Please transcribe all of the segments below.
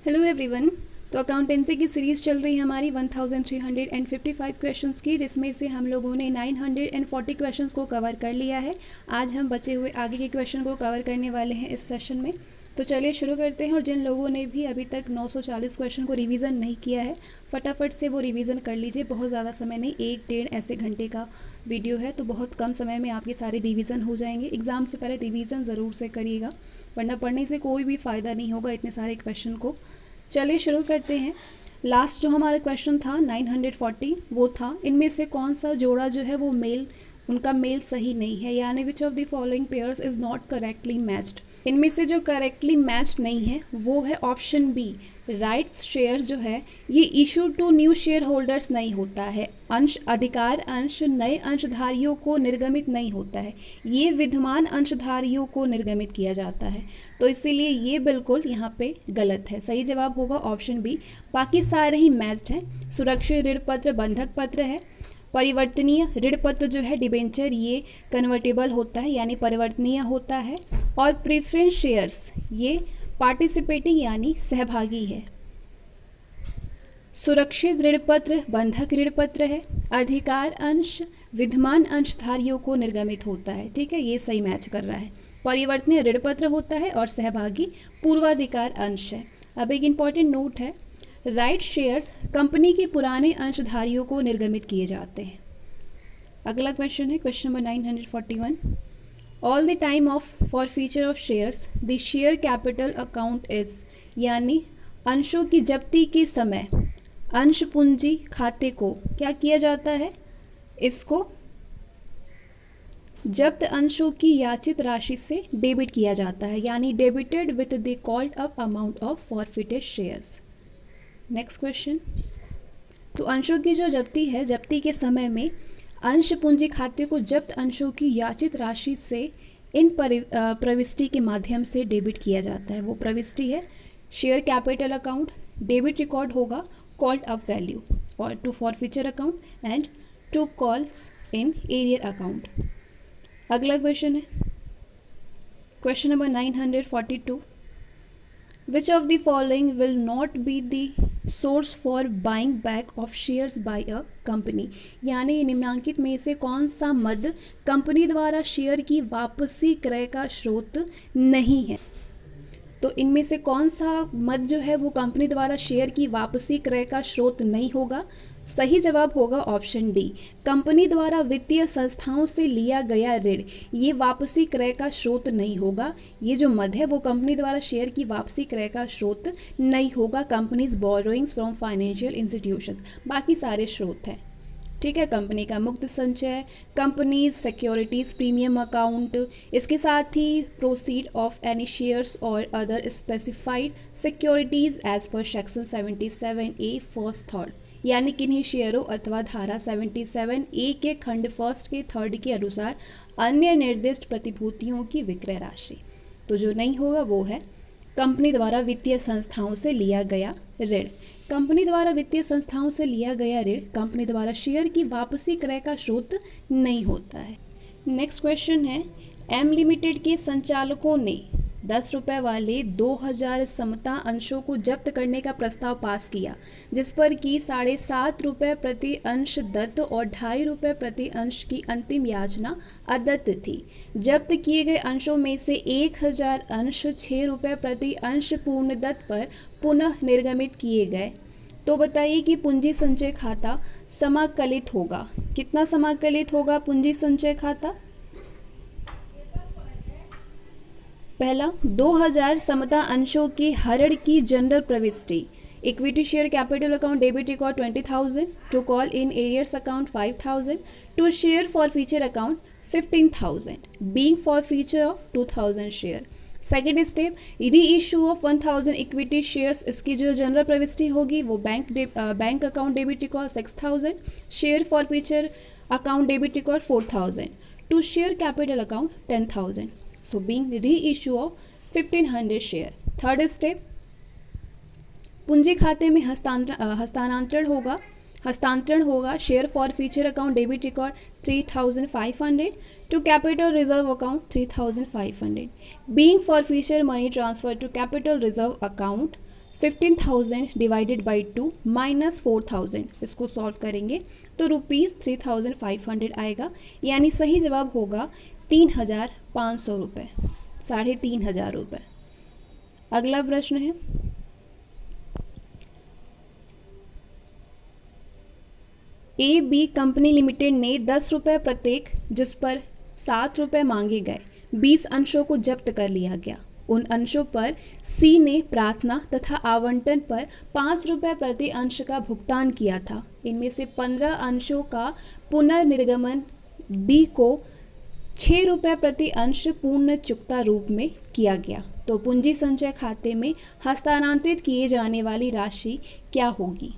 Hello everyone. तो accountancy की series चल रही है हमारी 1355 क्वेश्चंस की, जिसमें से हम लोगों ने 940 क्वेश्चंस को कवर कर लिया है। आज हम बचे हुए आगे के क्वेश्चन को कवर करने वाले हैं इस सेशन में। तो चलिए शुरू करते हैं। और जिन लोगों ने भी अभी तक 940 क्वेश्चन को रिवीजन नहीं किया है, फटाफट से वो रिवीजन कर लीजिए। बहुत ज़्यादा समय नहीं, 1-1.5 ऐसे घंटे का वीडियो है, तो बहुत कम समय में आपके सारे रिवीजन हो जाएंगे। एग्ज़ाम से पहले रिवीजन ज़रूर से करिएगा, वरना पढ़ने से कोई भी फ़ायदा नहीं होगा इतने सारे क्वेश्चन को। चलिए शुरू करते हैं। लास्ट जो हमारा क्वेश्चन था 940, वो था इनमें से कौन सा जोड़ा जो है वो उनका मेल सही नहीं है, यानी विच of the following pairs is not correctly matched. इनमें से जो करेक्टली मैच्ड नहीं है वो है ऑप्शन बी, राइट्स शेयर जो है ये issue to new shareholders नहीं होता है। अंश अधिकार अंश नए अंशधारियों को निर्गमित नहीं होता है, ये विद्यमान अंशधारियों को निर्गमित किया जाता है। तो इसीलिए ये बिल्कुल यहाँ पे गलत है। सही जवाब होगा ऑप्शन बी। बाकी सारे ही मैच्ड हैं। सुरक्षित ऋण पत्र बंधक पत्र है। परिवर्तनीय ऋण पत्र जो है डिबेंचर, ये कन्वर्टेबल होता है यानी परिवर्तनीय होता है। और प्रेफरेंस शेयर्स ये पार्टिसिपेटिंग यानी सहभागी है। सुरक्षित ऋण पत्र बंधक ऋण पत्र है। अधिकार अंश विद्यमान अंशधारियों को निर्गमित होता है। ठीक है, ये सही मैच कर रहा है। परिवर्तनीय ऋण पत्र होता है और सहभागी पूर्वाधिकार अंश है। अब एक इम्पॉर्टेंट नोट है, राइट शेयर्स कंपनी के पुराने अंशधारियों को निर्गमित किए जाते हैं। अगला क्वेश्चन है question number 941। All the time of forfeiture of shares the share capital account is, यानी अंशों की जब्ती के समय अंश पूंजी खाते को क्या किया जाता है, इसको जब्त अंशों की याचित राशि से डेबिट किया जाता है, यानी debited with the called up amount of forfeited shares. Next question. तो अंशों की जो जब्ती है, जब्ती के समय में अंश पूंजी खाते को जब्त अंशों की याचित राशि से इन प्रविष्टि के माध्यम से डेबिट किया जाता है। वो प्रविष्टि है share capital account, debit record होगा कॉल्ड अप वैल्यू और to forfeiture account and to calls in arrear account. अगला क्वेश्चन है question number 942। Which of the following will not be the source for buying back of shares by a company, यानी निम्नांकित में से कौन सा मद कंपनी द्वारा शेयर की वापसी क्रय का स्रोत नहीं है। तो इनमें से कौन सा मद जो है वो कंपनी द्वारा शेयर की वापसी क्रय का स्रोत नहीं होगा। सही जवाब होगा ऑप्शन डी, कंपनी द्वारा वित्तीय संस्थाओं से लिया गया ऋण ये वापसी क्रय का स्रोत नहीं होगा। ये जो मद है वो कंपनी द्वारा शेयर की वापसी क्रय का स्रोत नहीं होगा। Companies borrowings from financial institutions, बाकी सारे स्रोत हैं। ठीक है, कंपनी का मुक्त संचय, कंपनीज सिक्योरिटीज प्रीमियम अकाउंट, इसके साथ ही प्रोसीड ऑफ एनी शेयर्स और other specified securities as per section 77A first third, यानी किन्हीं शेयरों अथवा धारा 77A के खंड फर्स्ट के थर्ड के अनुसार अन्य निर्दिष्ट प्रतिभूतियों की विक्रय राशि। तो जो नहीं होगा वो है कंपनी द्वारा वित्तीय संस्थाओं से लिया गया ऋण। कंपनी द्वारा वित्तीय संस्थाओं से लिया गया ऋण कंपनी द्वारा शेयर की वापसी क्रय का स्रोत नहीं होता है। नेक्स्ट क्वेश्चन है, एम लिमिटेड के संचालकों ने 10 रुपये वाले 2000 समता अंशों को जब्त करने का प्रस्ताव पास किया, जिस पर कि 7.5 रुपये प्रति अंश दत्त और 2.5 रुपये प्रति अंश की अंतिम याचना अदत्त थी। जब्त किए गए अंशों में से 1000 अंश 6 रुपये प्रति अंश पूर्ण दत्त पर पुनः निर्गमित किए गए। तो बताइए कि पूंजी संचय खाता समाकलित होगा, कितना समाकलित होगा पूंजी संचय खाता। पहला, 2000 समता अंशों की हरण की जनरल प्रविष्टि, equity share capital account debit record 20,000, to call in arrears account 5,000, to share forfeiture account 15,000, being forfeiture of 2,000 share. Second step, reissue of 1000 equity shares, इसकी जो जनरल प्रविष्टि होगी वो bank account debit record 6,000, share forfeiture account debit record 4,000, to share capital account 10,000, so being reissue of 1500 share. Third step, पूंजी खाते में हस्तांतरण होगा share forfeiture account debit record 3,500, to capital reserve account 3,500, being forfeiture money transfer to capital reserve account 15,000 divided by 2 minus 4,000, इसको solve करेंगे तो ₹3,500 आएगा, यानी सही जवाब होगा 3,500 रुपये, 3,500 रुपये। अगला प्रश्न है, AB कंपनी लिमिटेड ने 10 रुपये प्रत्येक, जिस पर 7 रुपये मांगे गए, 20 अंशों को जब्त कर लिया गया। उन अंशों पर C ने प्रार्थना तथा आवंटन पर 5 रुपये प्रति अंश का भुगतान किया था। इनमें से 15 अंशों का पुनर्निर्गमन D को 6 रुपये प्रति अंश पूर्ण चुकता रूप में किया गया, तो पूंजी संचय खाते में हस्तांतरित किए जाने वाली राशि क्या होगी?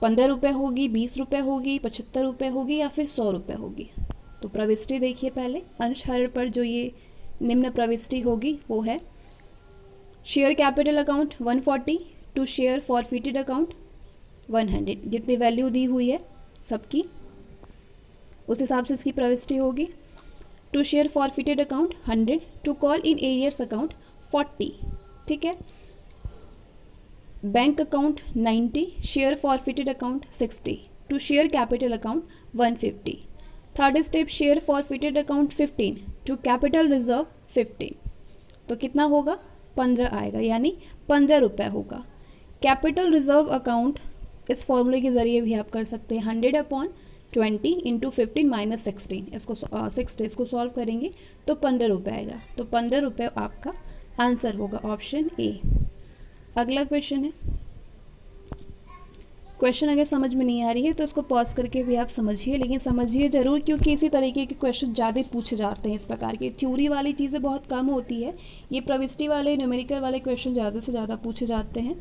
15 रुपये होगी, 20 रुपये होगी, 75 रुपये होगी या फिर 100 रुपये होगी? तो प्रविष्टि देखिए पहले, अंशहरण पर जो ये निम्न प्रविष्टि होगी वो है share capital account 140 to share forfeited account 100, जितनी वैल्यू दी हुई है सबकी उस हिसाब से इसकी प्रविष्टि होगी। To share forfeited account 100, to call in arrears account 40, ठीक है। Bank account 90, share forfeited account 60, to share capital account 150। Third step share forfeited account 15 to capital reserve 15, तो कितना होगा? 15 आएगा, यानी 15 रुपये होगा। कैपिटल रिजर्व अकाउंट इस फॉर्मूले के ज़रिए भी आप कर सकते हैं, 100/20 इंटू 15 माइनस 16, इसको 60, इसको सॉल्व करेंगे तो 15 रुपये आएगा, तो 15 रुपये आपका आंसर होगा, ऑप्शन ए। अगला क्वेश्चन है, क्वेश्चन अगर समझ में नहीं आ रही है तो इसको पॉज करके भी आप समझिए, लेकिन समझिए ज़रूर, क्योंकि इसी तरीके के क्वेश्चन ज़्यादा पूछे जाते हैं। इस प्रकार की थ्योरी वाली चीज़ें बहुत कम होती है, ये प्रविष्टि वाले न्यूमेरिकल वाले क्वेश्चन ज़्यादा से ज़्यादा पूछे जाते हैं।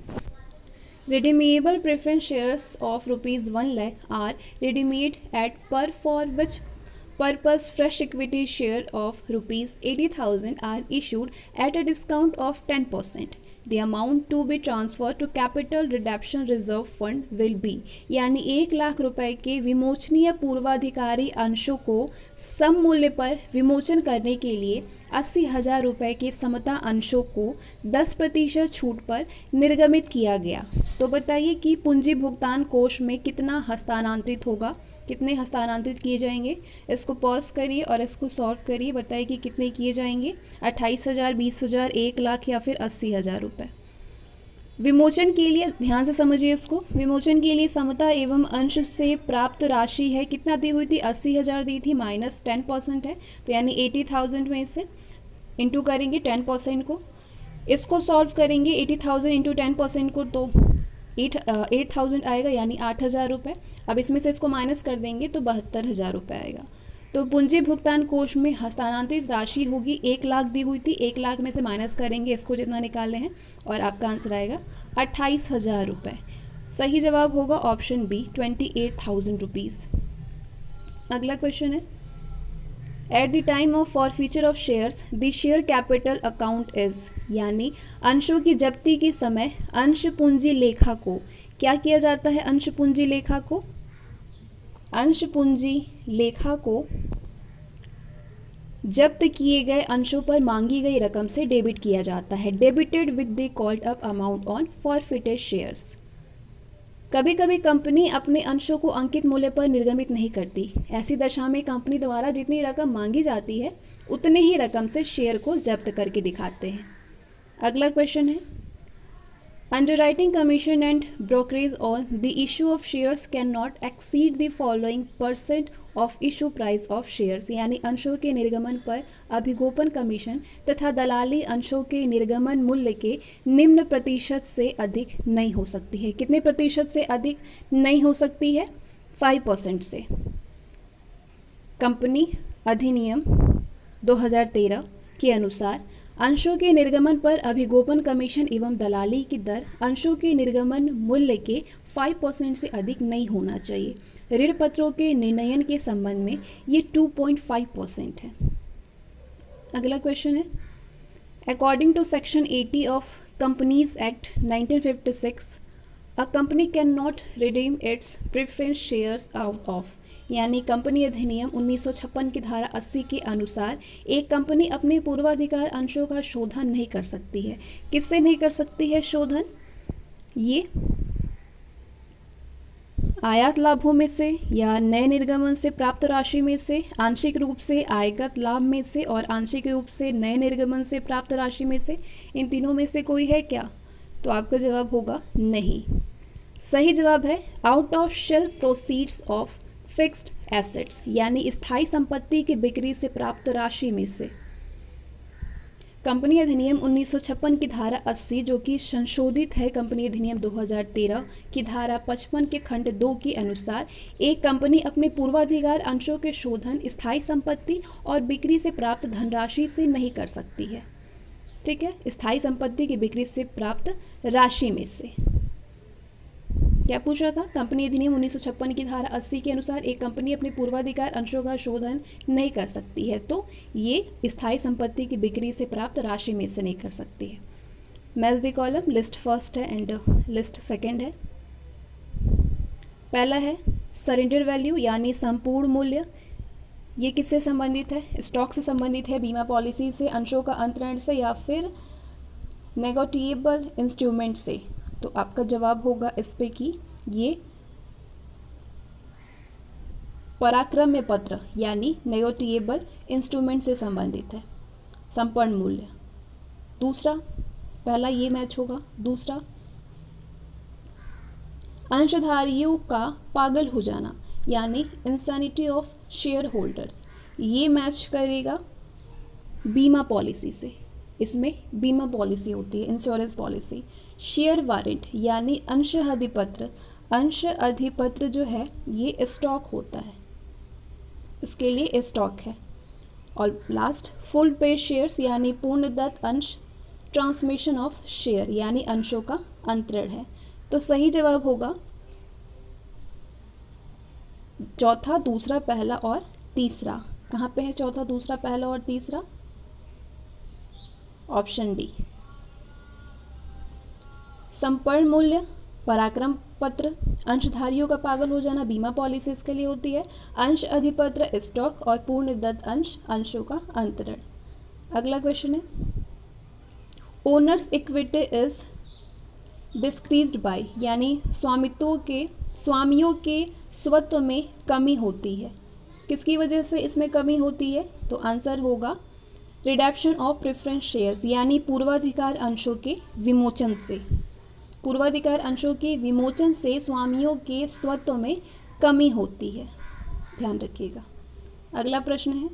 Redeemable preference shares of ₹1 lakh are redeemed at par for which purpose fresh equity share of ₹80,000 are issued at a discount of 10%. The amount to be transferred to capital redemption reserve fund will be, यानी 1 लाख रुपए के विमोचनीय पूर्वाधिकारी अंशों को सम मूल्य पर विमोचन करने के लिए 80,000 रुपये के समता अंशों को 10% छूट पर निर्गमित किया गया। तो बताइए कि पूंजी भुगतान कोष में कितना हस्तांतरित होगा, कितने हस्तांतरित किए जाएंगे? इसको पॉज करिए और इसको सॉल्व करिए, बताइए कि कितने किए जाएंगे? 28,000, 20,000, 1 लाख या फिर 80,000 रुपये। विमोचन के लिए ध्यान से समझिए इसको, विमोचन के लिए समता एवं अंश से प्राप्त राशि है, कितना दी हुई थी? 80,000 दी थी, माइनस 10% है, तो यानी 80,000 में से इंटू करेंगे 10% को, इसको सॉल्व करेंगे 80,000 इंटू 10% को तो 8,000 आएगा, यानी 8,000 रुपये। अब इसमें से इसको माइनस कर देंगे तो 72,000 रुपये आएगा। तो पूंजी भुगतान कोष में हस्तांतरित राशि होगी 1 लाख दी हुई थी, 1 लाख में से माइनस करेंगे इसको जितना निकाले हैं और आपका आंसर आएगा 28,000 रुपये। सही जवाब होगा ऑप्शन बी, 28,000 रुपीज़। अगला क्वेश्चन है, at the time of forfeiture of shares the share capital account is, यानी अंशों की जब्ती के समय अंश पूंजी लेखा को क्या किया जाता है? अंश पूंजी लेखा को, अंश पूंजी लेखा को जब्त किए गए अंशों पर मांगी गई रकम से डेबिट किया जाता है, debited with the called up amount on forfeited shares. कभी कभी कंपनी अपने अंशों को अंकित मूल्य पर निर्गमित नहीं करती, ऐसी दशा में कंपनी द्वारा जितनी रकम मांगी जाती है उतने ही रकम से शेयर को जब्त करके दिखाते हैं। अगला क्वेश्चन है, underwriting commission and brokerage on the issue of shares can not exceed the following % of issue price of shares, यानी अंशों के निर्गमन पर अभिगोपन कमीशन तथा दलाली अंशों के निर्गमन मूल्य के निम्न प्रतिशत से अधिक नहीं हो सकती है। कितने प्रतिशत से अधिक नहीं हो सकती है? 5% से। कंपनी अधिनियम 2013 के अनुसार अंशों के निर्गमन पर अभिगोपन कमीशन एवं दलाली की दर अंशों के निर्गमन मूल्य के 5% से अधिक नहीं होना चाहिए। ऋण पत्रों के निर्णयन के संबंध में ये 2.5% है। अगला क्वेश्चन है, according to section 80 of companies act 1956 a company can not redeem its preference shares out of, यानी कंपनी अधिनियम 1956 की धारा 80 के अनुसार एक कंपनी अपने पूर्वाधिकार अंशों का शोधन नहीं कर सकती है। किससे नहीं कर सकती है शोधन? ये आयात लाभों में से या नए निर्गमन से प्राप्त राशि में से, आंशिक रूप से आयगत लाभ में से और आंशिक रूप से नए निर्गमन से प्राप्त राशि में से, इन तीनों में से कोई है क्या? तो आपका जवाब होगा नहीं। सही जवाब है out of sale proceeds of fixed assets, यानी स्थायी संपत्ति की बिक्री से प्राप्त राशि में से। कंपनी अधिनियम 1956 की धारा 80 जो कि संशोधित है कंपनी अधिनियम 2013 की धारा 55 के खंड 2 के अनुसार एक कंपनी अपने पूर्वाधिकार अंशों के शोधन स्थायी संपत्ति और बिक्री से प्राप्त धनराशि से नहीं कर सकती है। ठीक है, स्थायी संपत्ति की बिक्री से प्राप्त राशि में से। क्या पूछ रहा था? कंपनी अधिनियम 1956 की धारा 80 के अनुसार एक कंपनी अपने पूर्वाधिकार अंशों का शोधन नहीं कर सकती है, तो ये स्थायी संपत्ति की बिक्री से प्राप्त राशि में से नहीं कर सकती है। Match the column, list first है एंड लिस्ट सेकंड है। पहला है सरेंडर वैल्यू यानी संपूर्ण मूल्य। ये किससे संबंधित है? स्टॉक से संबंधित है, बीमा पॉलिसी से, अंशों का अंतरण से या फिर नेगोटिएबल इंस्ट्रूमेंट से। तो आपका जवाब होगा इस पे कि ये पराक्रम्य पत्र यानी नेगोटिएबल इंस्ट्रूमेंट से संबंधित है, संपूर्ण मूल्य। दूसरा, पहला ये मैच होगा। दूसरा, अंशधारियों का पागल हो जाना यानी इंसैनिटी ऑफ शेयर होल्डर्स, ये मैच करेगा बीमा पॉलिसी से। इसमें बीमा पॉलिसी होती है, इंश्योरेंस पॉलिसी। शेयर वारंट यानी अंश अधिपत्र, अंश अधिपत्र जो है ये स्टॉक होता है, इसके लिए स्टॉक है। और लास्ट फुल पे शेयर्स यानी पूर्णदत्त अंश, ट्रांसमिशन ऑफ शेयर यानी अंशों का अंतरण है। तो सही जवाब होगा चौथा, दूसरा, पहला और तीसरा। कहाँ पे है चौथा, दूसरा, पहला और तीसरा? Option D. संपूर्ण मूल्य पराक्रम पत्र, अंशधारियों का पागल हो जाना बीमा पॉलिसी इसके लिए होती है, अंश अधिपत्र स्टॉक और पूर्णदत्त अंश, अंशों का अंतरण। अगला क्वेश्चन है owners equity is decreased bye यानी स्वामियों के स्वत्व में कमी होती है। किसकी वजह से इसमें कमी होती है? तो आंसर होगा रिडक्शन ऑफ प्रेफरेंस शेयर्स यानी पूर्वाधिकार अंशों के विमोचन से। पूर्वाधिकार अंशों के विमोचन से स्वामियों के स्वत्व में कमी होती है, ध्यान रखिएगा। अगला प्रश्न है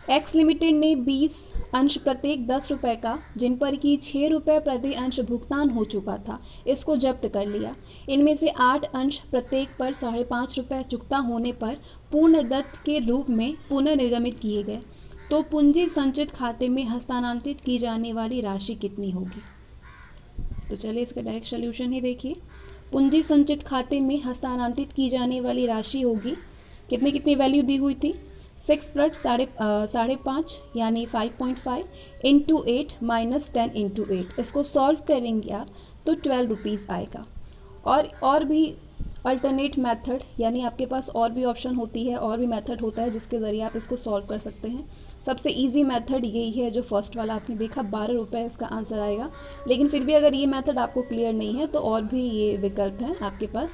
एक्स लिमिटेड ने 20 अंश प्रत्येक 10 रुपये का, जिन पर कि 6 रुपये प्रति अंश भुगतान हो चुका था, इसको जब्त कर लिया। इनमें से 8 अंश प्रत्येक पर 5.5 रुपये चुकता होने पर पूर्णदत्त के रूप में पुनर्निर्गमित किए गए। तो पूंजी संचित खाते में हस्तांतरित की जाने वाली राशि कितनी होगी? तो चलिए इसका डायरेक्ट सोल्यूशन ही देखिए। पूंजी संचित खाते में हस्तांतरित की जाने वाली राशि होगी, कितनी वैल्यू दी हुई थी? 6 प्लस 5.5 यानी 5.5 इंटू 8 माइनस 10 इंटू 8। इसको सॉल्व करेंगे आप तो 12 रुपीज़ आएगा। और भी अल्टरनेट मेथड यानी आपके पास और भी ऑप्शन होती है, और भी मेथड होता है जिसके ज़रिए आप इसको सॉल्व कर सकते हैं। सबसे इजी मेथड यही है जो फर्स्ट वाला आपने देखा, 12 रुपये इसका आंसर आएगा। लेकिन फिर भी अगर ये मेथड आपको क्लियर नहीं है तो और भी ये विकल्प हैं आपके पास।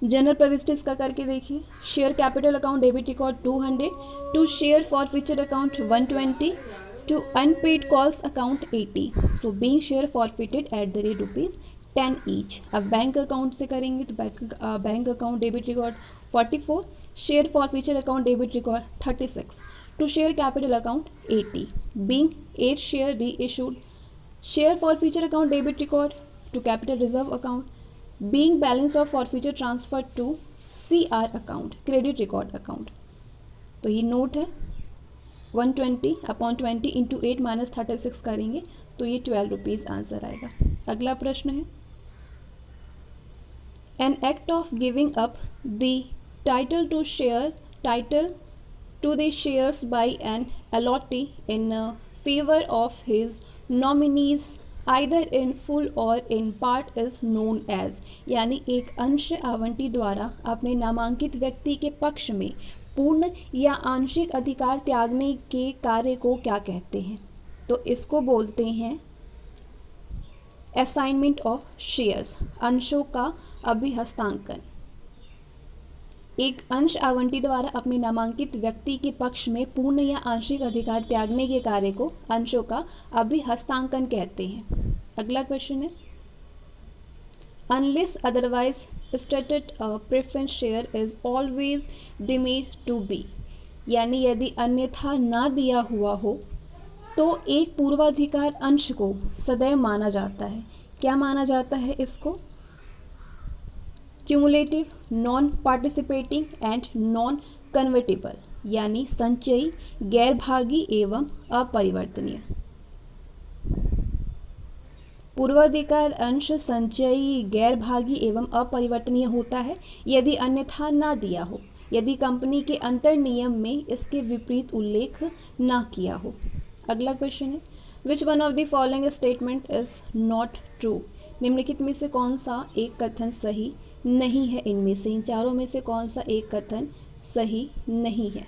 जनरल प्रविष्टिस का करके देखिए। Share capital account debit record 200, to share forfeiture account 120, to unpaid calls account 80। So being share forfeited at the rate ₹10 each. अब बैंक अकाउंट से करेंगे तो bank account debit record 44, share forfeiture account debit record 36, to share capital account 80, being 8 share reissued, share forfeiture account debit record to capital reserve account, being balance of forfeiture transfer to CR account, credit record account. तो ये note है 120/20 into 8 minus 36 करेंगे तो ये 12 rupees answer आएगा। अगला प्रश्न है an act of giving up the title to the shares by an allottee in favor of his nominees either in full और in part is known as, यानी एक अंश आवंटी द्वारा अपने नामांकित व्यक्ति के पक्ष में पूर्ण या आंशिक अधिकार त्यागने के कार्य को क्या कहते हैं? तो इसको बोलते हैं असाइनमेंट ऑफ शेयर्स, अंशों का अभिहस्तांकन। एक अंश आवंटी द्वारा अपने नामांकित व्यक्ति के पक्ष में पूर्ण या आंशिक अधिकार त्यागने के कार्य को अंशों का अभिहस्तांकन कहते हैं। अगला क्वेश्चन है, unless otherwise stated preference share is always deemed to be, यानी यदि अन्यथा ना दिया हुआ हो तो एक पूर्वाधिकार अंश को सदैव माना जाता है। क्या माना जाता है इसको? Cumulative, non participating and non convertible, यानी संचयी, गैर भागी एवं अपरिवर्तनीय। पूर्वाधिकार अंश संचयी, गैर भागी एवं अपरिवर्तनीय होता है यदि अन्यथा ना दिया हो, यदि कंपनी के अंतर नियम में इसके विपरीत उल्लेख ना किया हो। अगला क्वेश्चन है, which one of the following statement is not true, निम्नलिखित में से कौन सा एक कथन सही नहीं है? इनमें से, इन चारों में से कौन सा एक कथन सही नहीं है?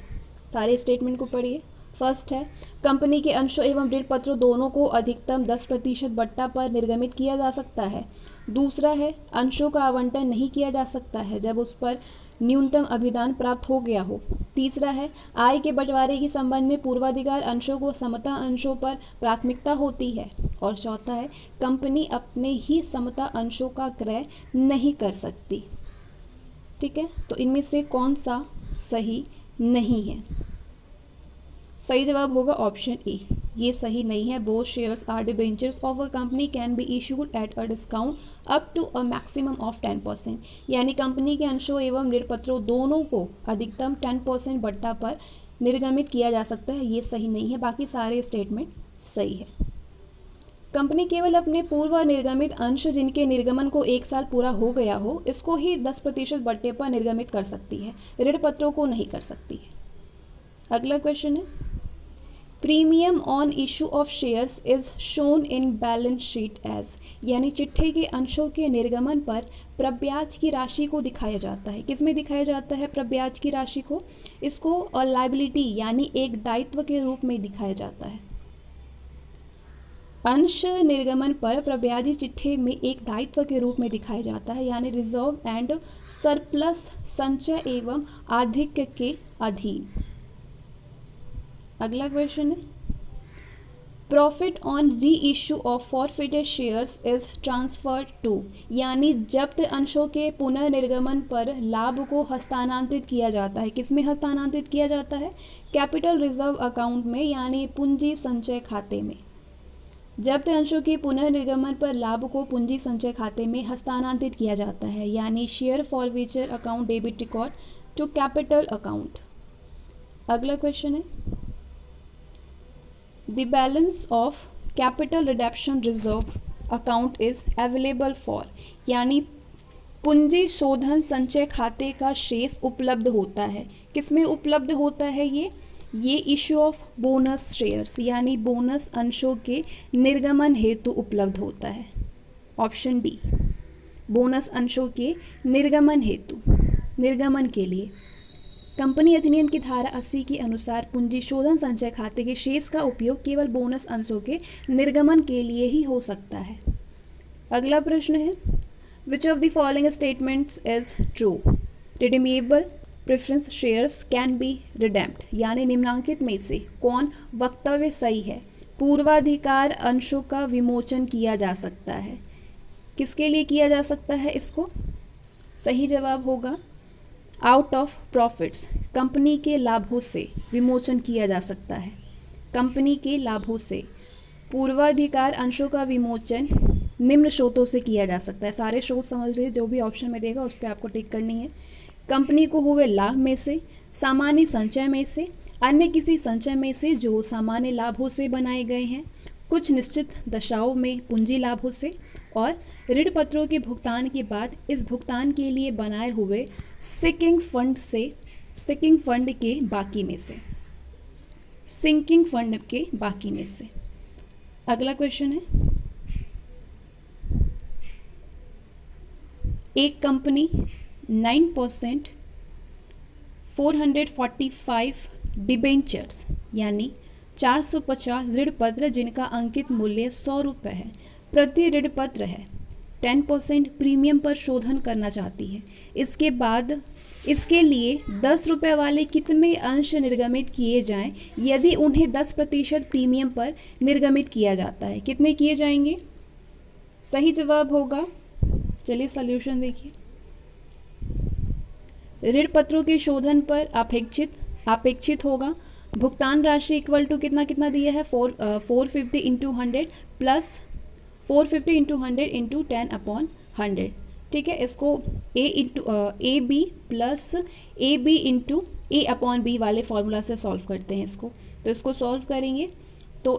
सारे स्टेटमेंट को पढ़िए। फर्स्ट है, कंपनी के अंशों एवं ऋण पत्रों दोनों को अधिकतम 10% बट्टा पर निर्गमित किया जा सकता है। दूसरा है, अंशों का आवंटन नहीं किया जा सकता है जब उस पर न्यूनतम अभिदान प्राप्त हो गया हो। तीसरा है, आय के बंटवारे के संबंध में पूर्वाधिकार अंशों को समता अंशों पर प्राथमिकता होती है। और चौथा है, कंपनी अपने ही समता अंशों का क्रय नहीं कर सकती। ठीक है, तो इनमें से कौन सा सही नहीं है? सही जवाब होगा ऑप्शन ए, ये सही नहीं है। Both shares are debentures of a company can be issued at a discount up to a maximum of 10%, यानी कंपनी के अंशों एवं ऋण पत्रों दोनों को अधिकतम 10% बट्टा पर निर्गमित किया जा सकता है। ये सही नहीं है, बाकी सारे स्टेटमेंट सही है। कंपनी केवल अपने पूर्व निर्गमित अंश जिनके निर्गमन को 1 साल पूरा हो गया हो, इसको ही 10% बट्टे पर निर्गमित कर सकती है, ऋण पत्रों को नहीं कर सकती है। अगला क्वेश्चन है, premium on issue of shares is shown in balance sheet as, यानी चिट्ठे के अंशों के निर्गमन पर प्रब्याज की राशि को दिखाया जाता है। किस में दिखाया जाता है प्रब्याज की राशि को? इसको लायबिलिटी यानी एक दायित्व के रूप में दिखाया जाता है। अंश निर्गमन पर प्रब्याजी चिट्ठे में एक दायित्व के रूप में दिखाया जाता है, यानी रिजर्व एंड सरप्लस संचय एवं आधिक्य के अधीन। अगला क्वेश्चन है, profit on reissue of forfeited shares is transferred to, यानी जब्त अंशों के पुनर्निर्गमन पर लाभ को हस्तांतरित किया जाता है। किस में हस्तांतरित किया जाता है? कैपिटल रिजर्व अकाउंट में, यानी पूंजी संचय खाते में। जब्त अंशों के पुनर्निर्गमन पर लाभ को पूंजी संचय खाते में हस्तांतरित किया जाता है, यानी share forfeiture account debit record to capital account. अगला क्वेश्चन है, the balance of capital redemption reserve account is available for, यानी पूंजी शोधन संचय खाते का शेष उपलब्ध होता है। किसमें उपलब्ध होता है ये इशू ऑफ बोनस शेयर्स, यानी बोनस अंशों के निर्गमन हेतु उपलब्ध होता है। ऑप्शन डी, बोनस अंशों के निर्गमन हेतु, निर्गमन के लिए कंपनी अधिनियम की धारा 80 के अनुसार पूंजी शोधन संचय खाते के शेष का उपयोग केवल बोनस अंशों के निर्गमन के लिए ही हो सकता है। अगला प्रश्न है, which of the following statements is true? Redeemable preference shares can be redeemed, यानी निम्नलिखित में से कौन वक्तव्य सही है? पूर्वाधिकार अंशों का विमोचन किया जा सकता है। किसके लिए किया जा सकता है इसको? सही जवाब होगा आउट ऑफ प्रॉफिट्स, कंपनी के लाभों से विमोचन किया जा सकता है। कंपनी के लाभों से पूर्वाधिकार अंशों का विमोचन निम्न स्रोतों से किया जा सकता है। सारे स्रोत समझ लीजिए, जो भी ऑप्शन में देगा उस पर आपको टिक करनी है। कंपनी को हुए लाभ में से, सामान्य संचय में से, अन्य किसी संचय में से जो सामान्य लाभों से बनाए गए हैं, कुछ निश्चित दशाओं में पूंजी लाभों से, और ऋण पत्रों के भुगतान के बाद इस भुगतान के लिए बनाए हुए सिंकिंग फंड के बाकी में से, सिंकिंग फंड के बाकी में से। अगला क्वेश्चन है, एक कंपनी 9% 445 डिबेंचर्स यानी 450 ऋण पत्र जिनका अंकित मूल्य 100 रुपये है प्रति ऋण पत्र है 10% प्रीमियम पर शोधन करना चाहती है। इसके बाद इसके लिए 10 रुपये वाले कितने अंश निर्गमित किए जाएं यदि उन्हें 10% प्रीमियम पर निर्गमित किया जाता है? कितने किए जाएंगे? सही जवाब होगा, चलिए सॉल्यूशन देखिए। ऋण पत्रों के शोधन पर अपेक्षित होगा भुगतान राशि इक्वल टू कितना कितना दिया है 450 इंटू 100 प्लस 450 इंटू 100 इंटू 10/100। ठीक है, इसको A B plus A B into A/B वाले फॉर्मूला से सॉल्व करते हैं इसको। तो इसको सॉल्व करेंगे तो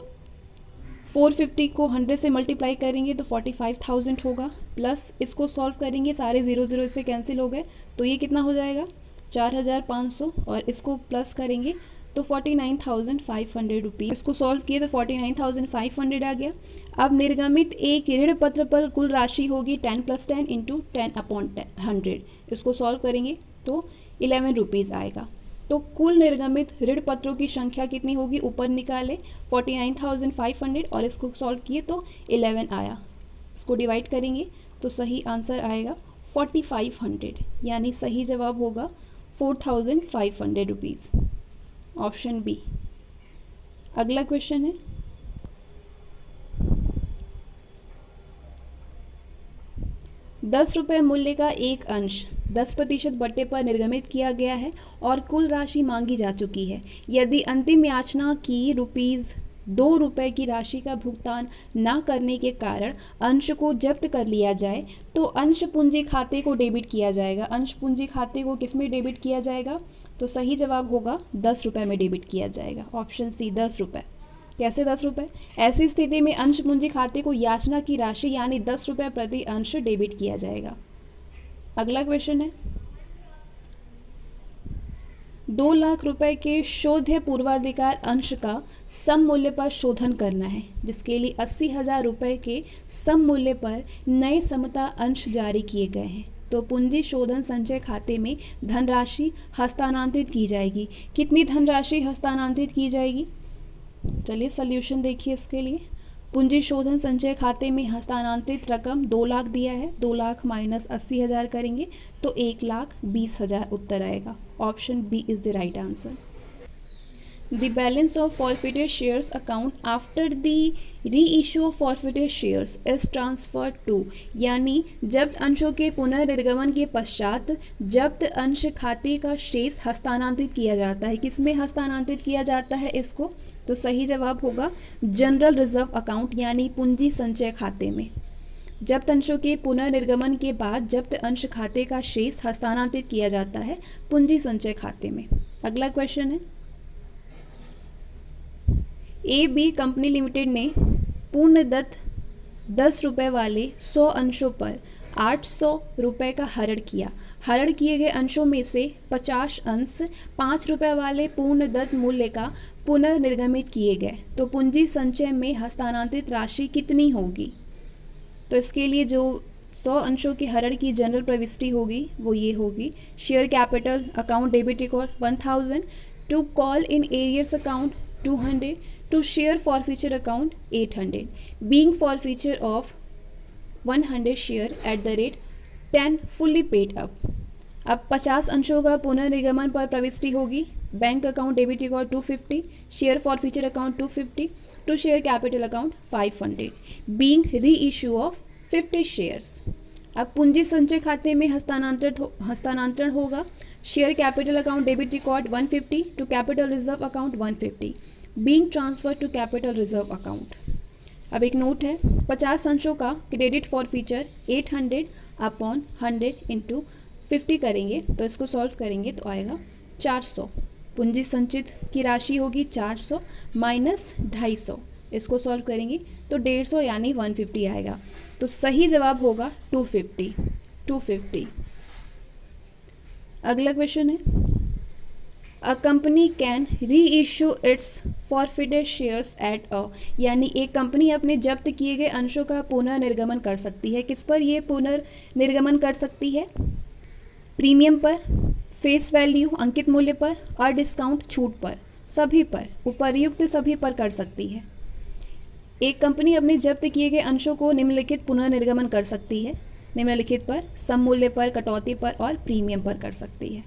450 को 100 से मल्टीप्लाई करेंगे तो 45,000 होगा, प्लस इसको सॉल्व करेंगे सारे 0 इससे कैंसिल हो गए तो ये कितना हो जाएगा 4,500 और इसको प्लस करेंगे तो 49,500 रुपीज़। इसको सॉल्व किए तो 49,500 आ गया। अब निर्गमित एक ऋण पत्र पर कुल राशि होगी 10 + 10 इंटू 10/100। इसको सॉल्व करेंगे तो 11 रुपीज़ आएगा। तो कुल निर्गमित ऋण पत्रों की संख्या कितनी होगी, ऊपर निकाले 49,500 और इसको सॉल्व किए तो 11 आया। इसको डिवाइड करेंगे तो सही आंसर आएगा 4500, यानी सही जवाब होगा 4,500 रुपीज़, ऑप्शन बी। अगला क्वेश्चन है, ₹10 मूल्य का एक अंश 10% बट्टे पर निर्गमित किया गया है और कुल राशि मांगी जा चुकी है। यदि अंतिम याचना की ₹2 की राशि का भुगतान न करने के कारण अंश को जब्त कर लिया जाए तो अंश पूंजी खाते को डेबिट किया जाएगा। अंश पूंजी खाते को किस में डेबिट किया जाएगा? तो सही जवाब होगा ₹10 में डेबिट किया जाएगा, ऑप्शन सी ₹10। कैसे ₹10? ऐसी स्थिति में अंश पूंजी खाते को याचना की राशि यानी ₹10 प्रति अंश डेबिट किया जाएगा। अगला क्वेश्चन है, 2 लाख रुपए के शोध्य पूर्वाधिकार अंश का सम मूल्य पर शोधन करना है, जिसके लिए 80,000 रुपये के सम मूल्य पर नए समता अंश जारी किए गए हैं। तो पूंजी शोधन संचय खाते में धनराशि हस्तांतरित की जाएगी। कितनी धनराशि हस्तांतरित की जाएगी? चलिए सॉल्यूशन देखिए इसके लिए। पूंजी शोधन संचय खाते में हस्तांतरित रकम 2 लाख दिया है, 2 लाख माइनस 80,000 करेंगे तो 1,20,000 उत्तर आएगा। Option B is the right answer. The balance of forfeited shares account after the reissue of forfeited shares is transferred to, यानी जब्त अंशों के पुनर्निर्गमन के पश्चात जब्त अंश खाते का शेष हस्तांतरित किया जाता है। किसमें हस्तांतरित किया जाता है इसको? तो सही जवाब होगा जनरल रिजर्व अकाउंट यानी पूंजी संचय खाते में। जब्त अंशों के पुनर्निर्गमन के बाद जब्त अंश खाते का शेष हस्तांतरित किया जाता है पूंजी संचय खाते में। अगला क्वेश्चन है, AB कंपनी लिमिटेड ने पूर्णदत्त ₹10 वाले 100 अंशों पर 800 रुपये का हरण किया। हरण किए गए अंशों में से 50 अंश ₹5 वाले पूर्णदत्त मूल्य का पुनर्निर्गमित किए गए। तो पूंजी संचय में हस्तांतरित राशि कितनी होगी? तो इसके लिए जो 100 अंशों के हरण की जनरल प्रविष्टि होगी वो ये होगी, share capital account debit record 1000, to call in arrears account 200, to share forfeiture account 800, being forfeiture of 100 share at the rate 10 fully paid up. अब 50 अंशों का पुनर्निगमन पर प्रविष्टि होगी, bank account debit record 250, share forfeiture account 250, to share capital account 500, being reissue of 50 shares. अब पूंजी संचय खाते में हस्तांतरण होगा, share capital account debit record 150 to capital reserve account 150, being transfer to capital reserve account. अब एक note है, 50 अंशों का क्रेडिट फॉर फीचर 800/100 इंटू 50 करेंगे तो इसको सॉल्व करेंगे तो आएगा 400। पूंजी संचित की राशि होगी 400 माइनस 250, इसको सॉल्व करेंगे तो 150 यानी 150 आएगा। तो सही जवाब होगा 250। अगला क्वेश्चन है, अ कंपनी कैन री issue it's forfeited shares at a, यानी एक कंपनी अपने जब्त किए गए अंशों का पुनर्निर्गमन कर सकती है। किस पर ये पुनर्निर्गमन कर सकती है? प्रीमियम पर, फेस वैल्यू अंकित मूल्य पर और डिस्काउंट छूट पर, सभी पर, उपर्युक्त सभी पर कर सकती है। एक कंपनी अपने जब्त किए गए अंशों को निम्नलिखित पुनर्निर्गमन कर सकती है। निम्नलिखित पर, सम मूल्य पर, कटौती पर और प्रीमियम पर कर सकती है।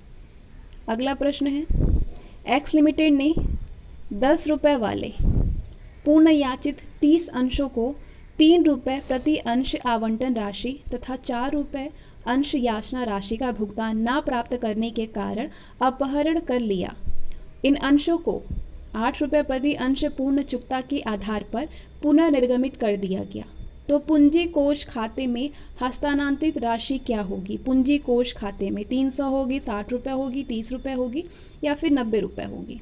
अगला प्रश्न है, एक्स लिमिटेड ने 10 रुपये वाले पूर्ण याचित 30 अंशों को 3 रुपये प्रति अंश आवंटन राशि तथा 4 रुपये अंश याचना राशि का भुगतान न प्राप्त करने के कारण अपहरण कर लिया। इन अंशों को 8 रुपये प्रति अंश पूर्ण चुकता के आधार पर पुनर्निर्गमित कर दिया गया। तो पूंजी कोष खाते में हस्तांतरित राशि क्या होगी? पूंजी कोष खाते में 300 होगी, 60 रुपये होगी, 30 रुपये होगी या फिर 90 रुपये होगी?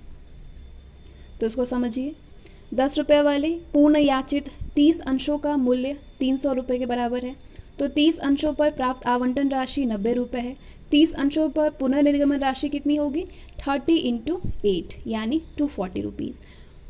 तो इसको समझिए। 10 रुपये वाले पूर्ण याचित 30 अंशों का मूल्य 300 रुपये के बराबर है। तो 30 अंशों पर प्राप्त आवंटन राशि 90 रुपये है। 30 अंशों पर पुनर्निर्गमन राशि कितनी होगी? 30 × 8 यानी 240 रुपीज़।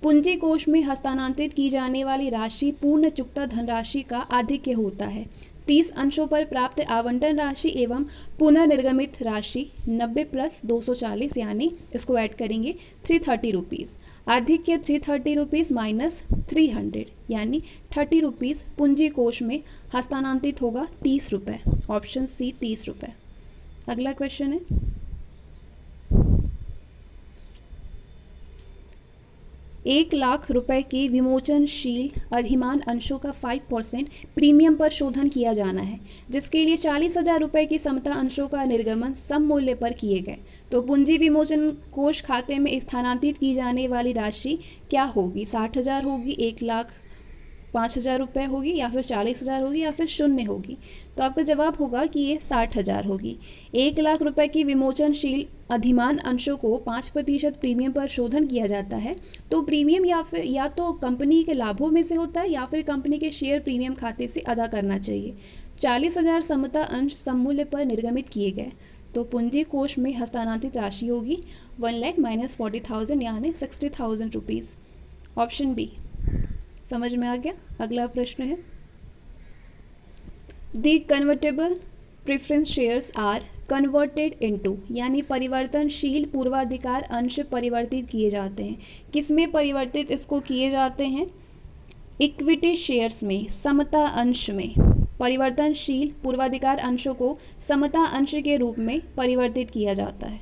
पूंजी कोष में हस्तांतरित की जाने वाली राशि पूर्ण चुकता धनराशि का आधिक्य होता है। 30 अंशों पर प्राप्त आवंटन राशि एवं पुनर्निर्गमित राशि 90 + 240 यानी इसको ऐड करेंगे 330 रुपीज़। आधिक्य 330 रुपीज़ माइनस 300 यानी 30 रुपीज़ पूंजी कोष में हस्तांतरित होगा 30 रुपये। ऑप्शन सी 30 रुपये। अगला क्वेश्चन है, 1 लाख रुपए के विमोचनशील अधिमान अंशों का 5% प्रीमियम पर शोधन किया जाना है, जिसके लिए 40,000 रुपये की समता अंशों का निर्गमन सम मूल्य पर किए गए। तो पूंजी विमोचन कोष खाते में स्थानांतरित की जाने वाली राशि क्या होगी? 60,000 होगी, 1,05,000 रुपये होगी या फिर 40,000 होगी या फिर 0 होगी? तो आपका जवाब होगा कि ये 60,000 होगी। 1 लाख रुपए की विमोचनशील अधिमान अंशों को 5% प्रीमियम पर शोधन किया जाता है। तो प्रीमियम या तो कंपनी के लाभों में से होता है या फिर कंपनी के शेयर प्रीमियम खाते से अदा करना चाहिए। 40,000 समता अंश सममूल्य पर निर्गमित किए गए। तो पूंजी कोष में हस्तांतरित राशि होगी 1 लाख माइनस 40,000 यानी 60,000 रुपीज़। Option B. समझ में आ गया? अगला प्रश्न है, the convertible preference shares are converted into, यानी परिवर्तनशील पूर्वाधिकार अंश परिवर्तित किए जाते हैं। किसमें परिवर्तित इसको किए जाते हैं? इक्विटी शेयर्स में, समता अंश में। परिवर्तनशील पूर्वाधिकार अंशों को समता अंश के रूप में परिवर्तित किया जाता है।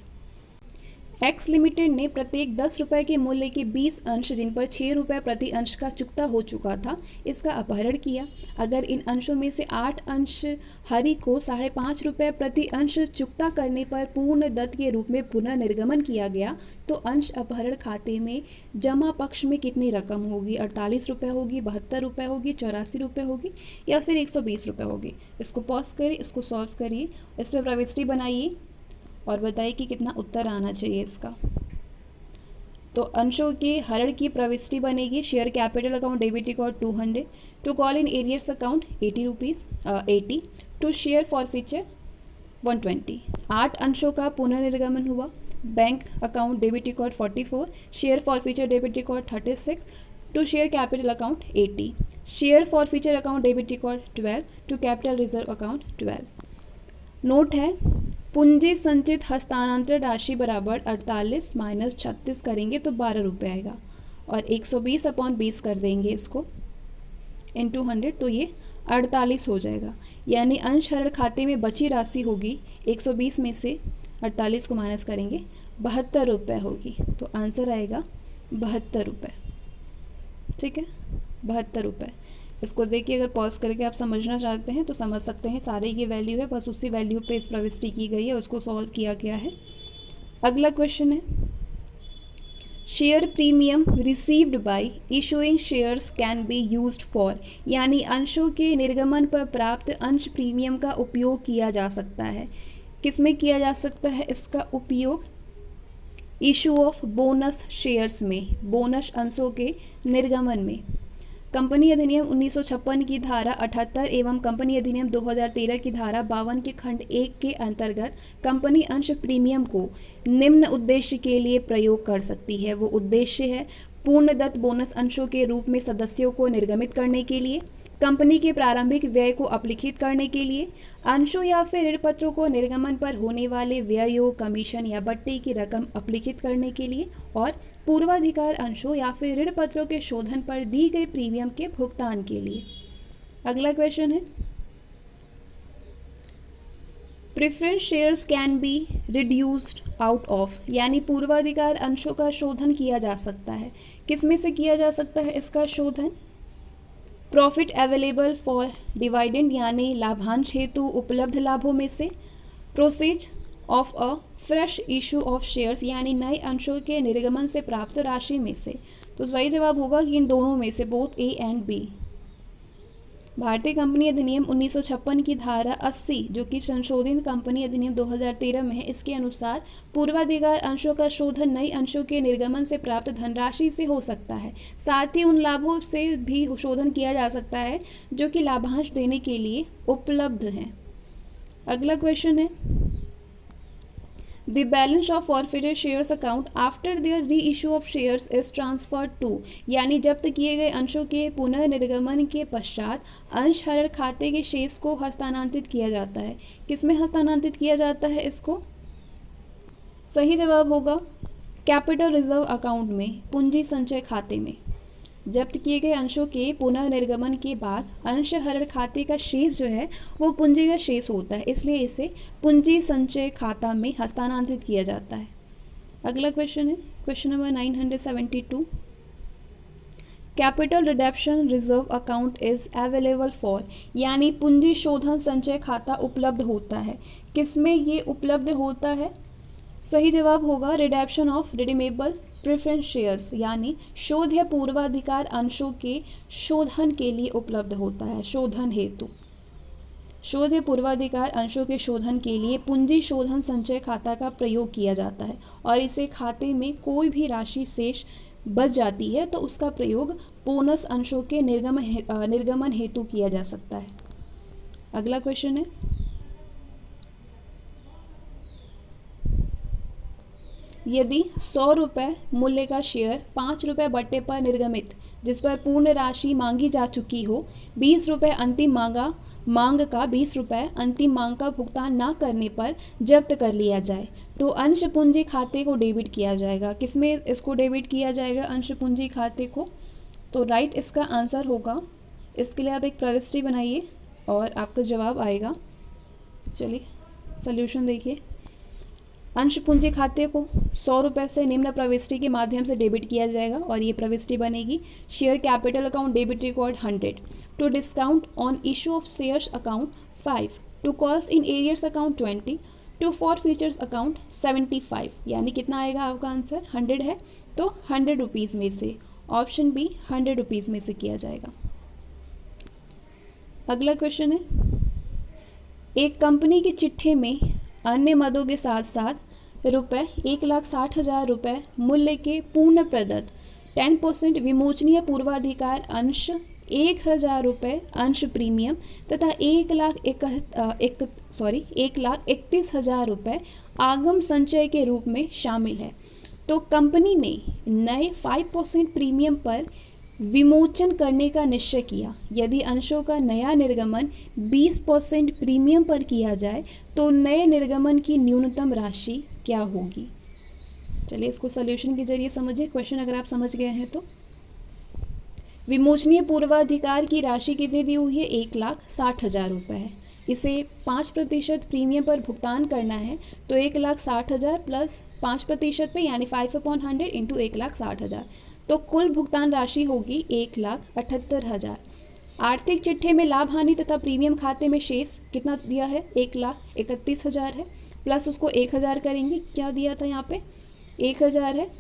एक्स लिमिटेड ने प्रत्येक 10 रुपये के मूल्य के 20 अंश, जिन पर 6 रुपये प्रति अंश का चुकता हो चुका था, इसका अपहरण किया। अगर इन अंशों में से 8 अंश हरि को 5.5 रुपये प्रति अंश चुकता करने पर पूर्ण दत्त के रूप में पुनर्निर्गमन किया गया, तो अंश अपहरण खाते में जमा पक्ष में कितनी रकम होगी? 48 रुपये होगी, 72 रुपये होगी, 84 रुपये होगी या फिर 120 रुपये होगी? इसको पॉज करिए, इसको सॉल्व करिए, इस पर प्रविष्टि बनाइए और बताइए कि कितना उत्तर आना चाहिए इसका। तो अंशों के हरण की प्रविष्टि बनेगी, share capital account debit record 200, to call in arrears account 80 rupees 80, to share forfeiture 120। 8 अंशों का पुनर्निर्गमन हुआ। Bank account debit record 44, share forfeiture debit record 36, to share capital account 80, share forfeiture account debit record 12, to capital reserve account 12। Note है, पूंजी संचित हस्तांतरण राशि बराबर 48 माइनस 36 करेंगे तो 12 रुपये आएगा और 120/20 कर देंगे इसको इनटू 100 तो ये 48 हो जाएगा। यानी अंश हरण खाते में बची राशि होगी 120 में से 48 को माइनस करेंगे 72 रुपये होगी। तो आंसर आएगा 72 रुपये। ठीक है, 72 रुपये। इसको देखिए, अगर पॉज करके आप समझना चाहते हैं तो समझ सकते हैं। सारे ये वैल्यू है, बस उसी वैल्यू पे इस प्रविष्टि की गई है, उसको सॉल्व किया गया है। अगला क्वेश्चन है, share premium received by issuing shares can be used for, यानी अंशों के निर्गमन पर प्राप्त अंश प्रीमियम का उपयोग किया जा सकता है। किस में किया जा सकता है इसका उपयोग? इशू ऑफ बोनस शेयर्स में, बोनस अंशों के निर्गमन में। कंपनी अधिनियम 1956 की धारा 78 एवं कंपनी अधिनियम 2013 की धारा 52 के खंड 1 के अंतर्गत कंपनी अंश प्रीमियम को निम्न उद्देश्य के लिए प्रयोग कर सकती है। वो उद्देश्य है पूर्णदत्त बोनस अंशों के रूप में सदस्यों को निर्गमित करने के लिए, कंपनी के प्रारंभिक व्यय को अपलिखित करने के लिए, अंशों या फिर ऋण पत्रों को निर्गमन पर होने वाले व्ययों, कमीशन या बट्टे की रकम अपलिखित करने के लिए, और पूर्वाधिकार अंशों या फिर ऋण पत्रों के शोधन पर दी गई प्रीमियम के भुगतान के लिए। अगला क्वेश्चन है, preference shares can be reduced out of, यानी पूर्वाधिकार अंशों का शोधन किया जा सकता है। किस में से किया जा सकता है इसका शोधन? प्रॉफिट अवेलेबल फॉर डिवाइडेंड, यानी लाभांश हेतु उपलब्ध लाभों में से, process of a fresh issue of shares, यानी नए अंशों के निर्गमन से प्राप्त राशि में से। तो सही जवाब होगा कि इन दोनों में से, बोथ ए एंड बी। भारतीय कंपनी अधिनियम 1956 की धारा 80 जो कि संशोधित कंपनी अधिनियम 2013 में है, इसके अनुसार पूर्वाधिकार अंशों का शोधन नए अंशों के निर्गमन से प्राप्त धनराशि से हो सकता है। साथ ही उन लाभों से भी शोधन किया जा सकता है जो कि लाभांश देने के लिए उपलब्ध हैं। अगला क्वेश्चन है, The balance of forfeited shares account after their reissue of shares is transferred to, यानी जब्त किए गए अंशों के पुनर्निर्गमन के पश्चात अंशहरण खाते के शेष को हस्तांतरित किया जाता है। किसमें हस्तांतरित किया जाता है इसको? सही जवाब होगा कैपिटल रिजर्व अकाउंट में, पूंजी संचय खाते में। जब्त किए गए अंशों के पुनर्निर्गमन के बाद अंशहरण खाते का शेष जो है वो पूंजी का शेष होता है, इसलिए इसे पूंजी संचय खाता में हस्तांतरित किया जाता है। अगला क्वेश्चन है question number 972, capital redemption reserve account is available for, यानी पूंजी शोधन संचय खाता उपलब्ध होता है। किसमें ये उपलब्ध होता है? सही जवाब होगा redemption of redeemable preference shares, यानी शोध्य पूर्वाधिकार अंशों के शोधन के लिए उपलब्ध होता है। शोधन हेतु शोध्य पूर्वाधिकार अंशों के शोधन के लिए पूंजी शोधन संचय खाता का प्रयोग किया जाता है, और इसे खाते में कोई भी राशि शेष बच जाती है तो उसका प्रयोग बोनस अंशों के निर्गमन हेतु किया जा सकता है। अगला क्वेश्चन है, यदि 100 रुपये मूल्य का शेयर 5 रुपये बट्टे पर निर्गमित, जिस पर पूर्ण राशि मांगी जा चुकी हो, 20 रुपये अंतिम मांग का 20 रुपये अंतिम मांग का भुगतान न करने पर जब्त कर लिया जाए, तो अंश पूंजी खाते को डेबिट किया जाएगा। किसमें इसको डेबिट किया जाएगा? अंश पूंजी खाते को। तो राइट इसका आंसर होगा, इसके लिए आप एक प्रविष्टि बनाइए और आपका जवाब आएगा। चलिए सॉल्यूशन देखिए। अंश पूंजी खाते को 100 रुपये से निम्न प्रविष्टि के माध्यम से डेबिट किया जाएगा, और ये प्रविष्टि बनेगी, share capital account debit record 100, to discount on issue of shares account 5, to calls in arrears account 20, to forfeitures account 75, यानी कितना आएगा आपका आंसर? 100 है, तो 100 रुपीज़ में से ऑप्शन बी 100 रुपीज़ में से किया जाएगा। अगला क्वेश्चन है, एक कंपनी की चिट्ठी में अन्य मदों के साथ साथ रुपये 1,60,000 रुपये मूल्य के पूर्ण प्रदत्त 10% विमोचनीय पूर्वाधिकार अंश 1,000 रुपये अंश प्रीमियम तथा 1,31,000 रुपये आगम संचय के रूप में शामिल है। तो कंपनी ने नए 5% प्रीमियम पर विमोचन करने का निश्चय किया। यदि अंशों का नया निर्गमन 20% प्रीमियम पर किया जाए तो नए निर्गमन की न्यूनतम राशि क्या होगी? चलिए इसको सॉल्यूशन के जरिए समझिए। क्वेश्चन अगर आप समझ गए हैं तो, विमोचनीय पूर्वाधिकार की राशि कितनी दी हुई है? 1,60,000 रुपये है। इसे 5% प्रीमियम पर भुगतान करना है, तो 1,60,000 प्लस 5% पे, यानी 5/100 इंटू 1,60,000, तो कुल भुगतान राशि होगी 1,78,000। आर्थिक चिट्ठे में लाभ हानि तथा प्रीमियम खाते में शेष कितना दिया है? 1,31,000 है, प्लस उसको 1,000 करेंगे, क्या दिया था यहाँ पे? 1,000 है।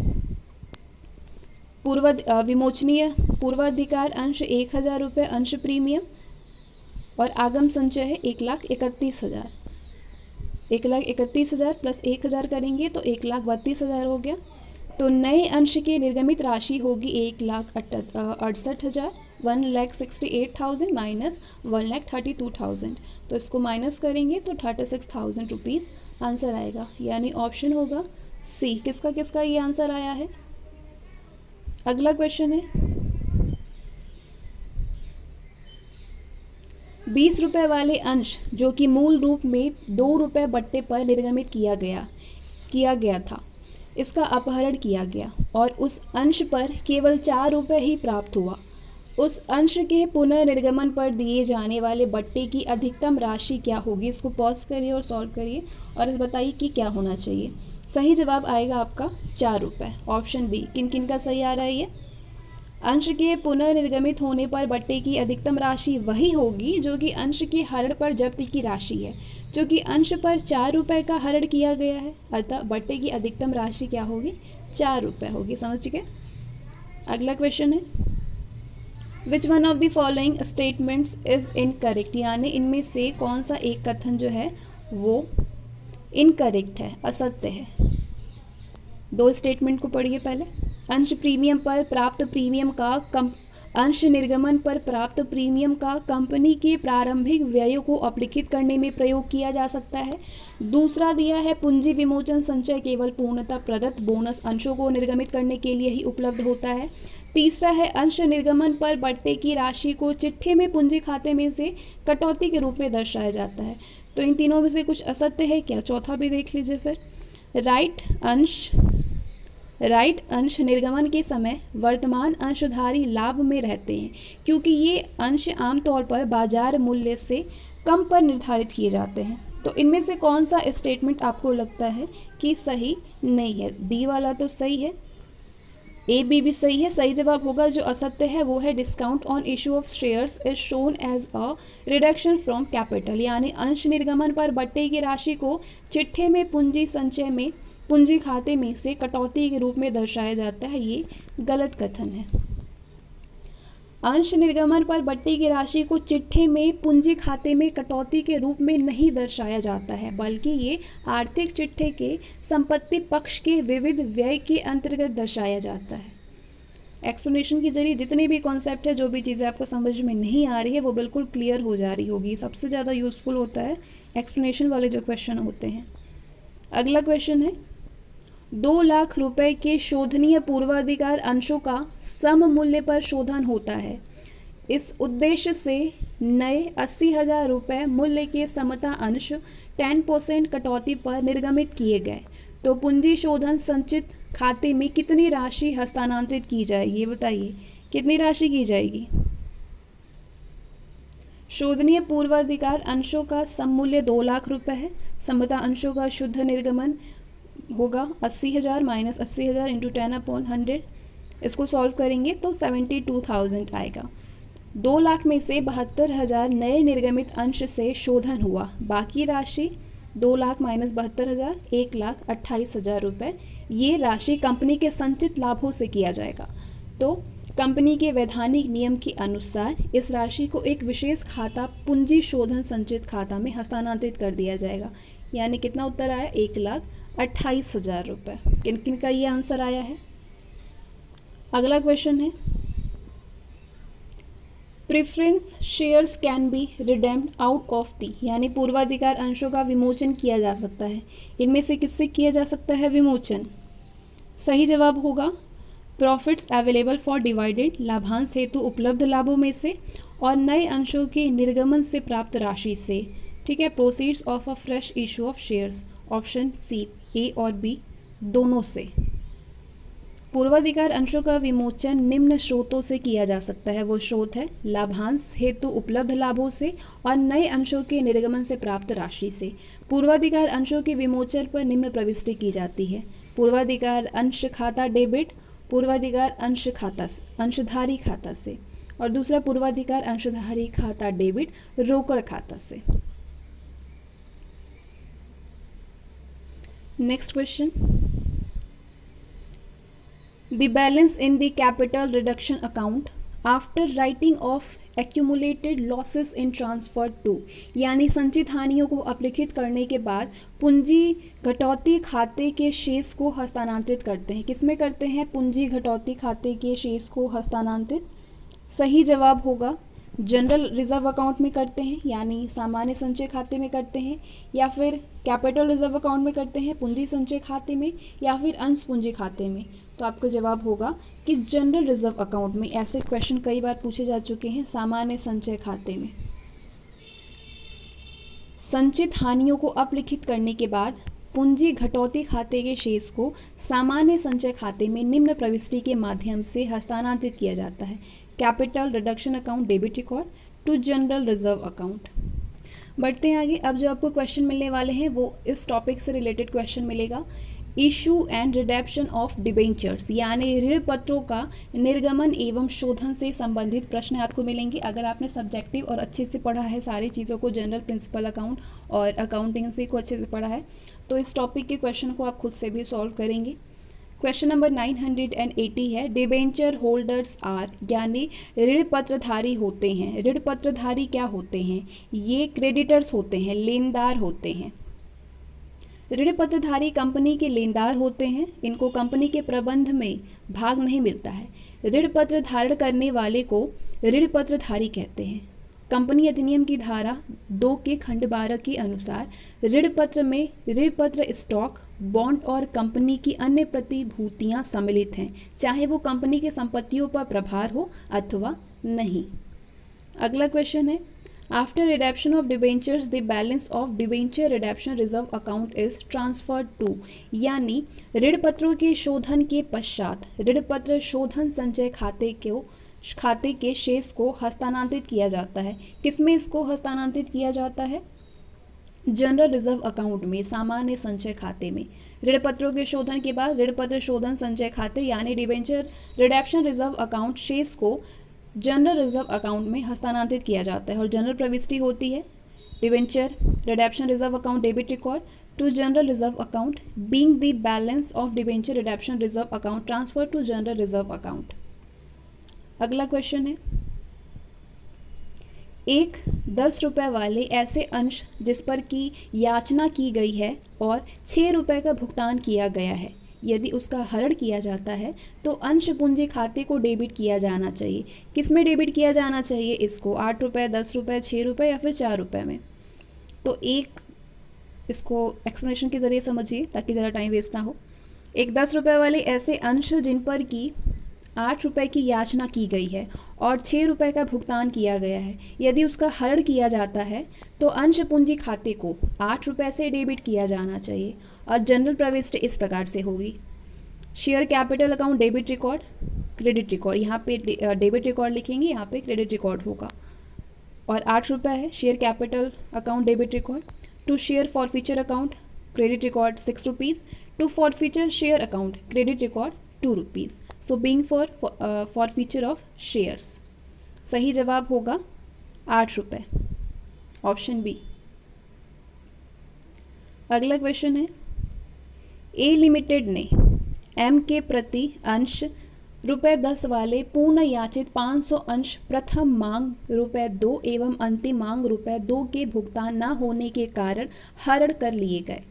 विमोचनीय पूर्वाधिकार अंश 1,000 रुपये अंश प्रीमियम, और आगम संचय है 1,31,000। 1,31,000 प्लस 1,000 करेंगे तो 1,32,000 हो गया। तो नए अंश की निर्गमित राशि होगी 1,68,000, 1,68,000 माइनस 1,32,000, तो इसको माइनस करेंगे तो 36,000 रुपीज़ आंसर आएगा। यानी ऑप्शन होगा सी। किसका किसका ये आंसर आया है? अगला क्वेश्चन है 20 रुपये वाले अंश जो कि मूल रूप में 2 रुपये बट्टे पर निर्गमित किया गया था, इसका अपहरण किया गया और उस अंश पर केवल 4 रुपये ही प्राप्त हुआ। उस अंश के पुनर्निर्गमन पर दिए जाने वाले बट्टे की अधिकतम राशि क्या होगी? इसको पॉज करिए और सॉल्व करिए और बताइए कि क्या होना चाहिए। सही जवाब आएगा आपका 4 रुपये, ऑप्शन बी। किन किन का सही आ रहा है ये? अंश के पुनर्निर्गमित होने पर बट्टे की अधिकतम राशि वही होगी जो कि अंश के हरण पर जब्त की राशि है, जो कि अंश पर 4 रुपये का हरण किया गया है, अतः बट्टे की अधिकतम राशि क्या होगी? 4 रुपये होगी। समझ गए? अगला क्वेश्चन है which one of the following statements is incorrect, यानी इनमें से कौन सा एक कथन जो है वो इनकरेक्ट है, असत्य है। दो स्टेटमेंट को पढ़िए पहले। अंश प्रीमियम पर प्राप्त प्रीमियम का अंश निर्गमन पर प्राप्त प्रीमियम का कंपनी के प्रारंभिक व्ययों को अपलिखित करने में प्रयोग किया जा सकता है। दूसरा दिया है पूंजी विमोचन संचय केवल पूर्णतः प्रदत्त बोनस अंशों को निर्गमित करने के लिए ही उपलब्ध होता है। तीसरा है अंश निर्गमन पर बट्टे की राशि को चिट्ठे में पूंजी खाते में से कटौती के रूप में दर्शाया जाता है। तो इन तीनों में से कुछ असत्य है क्या? चौथा भी देख लीजिए फिर। राइट अंश निर्गमन के समय वर्तमान अंशधारी लाभ में रहते हैं क्योंकि ये अंश आमतौर पर बाजार मूल्य से कम पर निर्धारित किए जाते हैं। तो इनमें से कौन सा स्टेटमेंट आपको लगता है कि सही नहीं है? डी वाला तो सही है, ए बी भी सही है। सही जवाब होगा जो असत्य है वो है discount on issue of shares is shown as a reduction from capital, यानी अंश निर्गमन पर बट्टे की राशि को चिट्ठे में पूंजी संचय में पूंजी खाते में से कटौती के रूप में दर्शाया जाता है, ये गलत कथन है। अंश निर्गमन पर बट्टे की राशि को चिट्ठे में पूंजी खाते में कटौती के रूप में नहीं दर्शाया जाता है, बल्कि ये आर्थिक चिट्ठे के संपत्ति पक्ष के विविध व्यय के अंतर्गत दर्शाया जाता है। एक्सप्लेनेशन के जरिए जितने भी कॉन्सेप्ट है, जो भी चीज़ें आपको समझ में नहीं आ रही है वो बिल्कुल क्लियर हो जा रही होगी। सबसे ज़्यादा यूज़फुल होता है एक्सप्लेनेशन वाले जो क्वेश्चन होते हैं। अगला क्वेश्चन है 2 लाख रुपए के शोधनीय पूर्वाधिकार अंशों का सम मूल्य पर शोधन होता है। इस उद्देश्य से नए 80,000 रुपये मूल्य के समता अंश 10% कटौती पर निर्गमित किए गए, तो पूंजी शोधन संचित खाते में कितनी राशि हस्तांतरित की जाएगी? ये बताइए कितनी राशि की जाएगी? शोधनीय पूर्वाधिकार अंशों का सम मूल्य 2 लाख रुपए है। समता अंशों का शुद्ध निर्गमन होगा 80,000 माइनस 80,000 इंटू 10/100। इसको सॉल्व करेंगे तो 72,000 आएगा। 2 लाख में से 72,000 नए निर्गमित अंश से शोधन हुआ, बाकी राशि 2 लाख माइनस 72,000 1,28,000 रुपये। ये राशि कंपनी के संचित लाभों से किया जाएगा। तो कंपनी के वैधानिक नियम के अनुसार इस राशि को एक विशेष खाता पूंजी शोधन संचित खाता में हस्तांतरित कर दिया जाएगा। यानी कितना उत्तर आया? 1,28,000 रुपये। किन किन का ये आंसर आया है? अगला क्वेश्चन है preference shares can be redeemed out of the, यानी पूर्वाधिकार अंशों का विमोचन किया जा सकता है। इनमें से किससे किया जा सकता है विमोचन? सही जवाब होगा प्रॉफिट्स अवेलेबल फॉर डिवाइडेड, लाभांश हेतु उपलब्ध लाभों में से, और नए अंशों के निर्गमन से प्राप्त राशि से। ठीक है, proceeds of a fresh issue of shares, option C, A और बी दोनों से। पूर्वाधिकार अंशों का विमोचन निम्न स्रोतों से किया जा सकता है। वो स्रोत है लाभांश हेतु उपलब्ध लाभों से और नए अंशों के निर्गमन से प्राप्त राशि से। पूर्वाधिकार अंशों के विमोचन पर निम्न प्रविष्टि की जाती है। पूर्वाधिकार अंश खाता डेबिट, पूर्वाधिकार अंश खाता अंशधारी खाता से, और दूसरा पूर्वाधिकार अंशधारी खाता डेबिट रोकड़ खाता से। Next question, the balance in the capital reduction account after writing off accumulated losses in transfer to, यानी संचित हानियों को अपलिखित करने के बाद पूंजी घटौती खाते के शेष को हस्तांतरित करते हैं। किसमें करते हैं? पूंजी घटौती खाते के शेष को हस्तांतरित सही जवाब होगा जनरल रिजर्व अकाउंट में करते हैं यानी सामान्य संचय खाते में करते हैं, या फिर कैपिटल रिजर्व अकाउंट में करते हैं पूंजी संचय खाते में, या फिर अंश पूंजी खाते में। तो आपका जवाब होगा कि जनरल रिजर्व अकाउंट में। ऐसे क्वेश्चन कई बार पूछे जा चुके हैं सामान्य संचय खाते में। संचित हानियों को अपलिखित करने के बाद पूंजी घटौती खाते के शेष को सामान्य संचय खाते में निम्न प्रविष्टि के माध्यम से हस्तांतरित किया जाता है। Capital reduction account debit record to general reserve account. बढ़ते हैं आगे। अब जो आपको क्वेश्चन मिलने वाले हैं वो इस टॉपिक से रिलेटेड क्वेश्चन मिलेगा। Issue and redemption of debentures यानी ऋण पत्रों का निर्गमन एवं शोधन से संबंधित प्रश्न आपको मिलेंगे। अगर आपने सब्जेक्टिव और अच्छे से पढ़ा है सारी चीज़ों को, जनरल प्रिंसिपल अकाउंट और अकाउंटिंग को अच्छे से पढ़ा है, तो इस टॉपिक के क्वेश्चन को आप खुद से भी सॉल्व करेंगे। क्वेश्चन नंबर 980 है, डिबेंचर होल्डर्स आर यानी ऋण पत्रधारी होते हैं। ऋण पत्रधारी क्या होते हैं? ये क्रेडिटर्स होते हैं, लेनदार होते हैं। ऋण पत्रधारी कंपनी के लेनदार होते हैं। इनको कंपनी के प्रबंध में भाग नहीं मिलता है। ऋण पत्र धारण करने वाले को ऋण पत्रधारी कहते हैं। कंपनी अधिनियम की धारा 2 के खंड 12 के अनुसार ऋण पत्र में ऋण पत्र स्टॉक, बॉन्ड और कंपनी की अन्य प्रतिभूतियां सम्मिलित हैं, चाहे वो कंपनी के संपत्तियों पर प्रभार हो अथवा नहीं। अगला क्वेश्चन है, after redemption of debentures the balance of debenture redemption reserve account is transferred to यानी ऋण पत्रों के शोधन के पश्चात ऋण पत्र शोधन संचय खाते के शेष को हस्तांतरित किया जाता है। किसमें इसको हस्तांतरित किया जाता है? जनरल रिजर्व अकाउंट में, सामान्य संचय खाते में। ऋण पत्रों के शोधन के बाद ऋण पत्र शोधन संचय खाते यानी डिबेंचर रिडेप्शन रिजर्व अकाउंट शेष को जनरल रिजर्व अकाउंट में हस्तांतरित किया जाता है। और जनरल प्रविष्टि होती है debenture redemption reserve account debit record to general reserve account being the balance of debenture redemption reserve account transfer to general reserve account. अगला क्वेश्चन है, एक 10 रुपये वाले ऐसे अंश जिस पर की याचना की गई है और 6 रुपये का भुगतान किया गया है, यदि उसका हरण किया जाता है तो अंश पूंजी खाते को डेबिट किया जाना चाहिए। किस में डेबिट किया जाना चाहिए इसको? 8 रुपये, 10 रुपये, 6 रुपये या फिर 4 रुपये में? तो एक इसको एक्सप्लेनेशन के ज़रिए समझिए ताकि ज़रा टाइम वेस्ट ना हो। एक 10 रुपये वाले ऐसे अंश जिन पर की 8 रुपये की याचना की गई है और 6 रुपये का भुगतान किया गया है, यदि उसका हरण किया जाता है तो अंश पूंजी खाते को 8 रुपये से डेबिट किया जाना चाहिए। और जनरल प्रविष्टि इस प्रकार से होगी, share capital account debit record credit record. यहाँ पे डेबिट रिकॉर्ड लिखेंगे, यहाँ पे क्रेडिट रिकॉर्ड होगा। और 8 रुपये है share capital account debit record to share forfeiture account credit record 6 rupees to forfeiture share account credit record 2 rupees. So being forfeiture of shares. सही जवाब होगा 8 रुपये, ऑप्शन बी। अगला क्वेश्चन है, ए लिमिटेड ने एम के प्रति अंश ₹10 वाले पूर्ण याचित 500 अंश प्रथम मांग ₹2 एवं अंतिम मांग ₹2 के भुगतान न होने के कारण हरण कर लिए गए।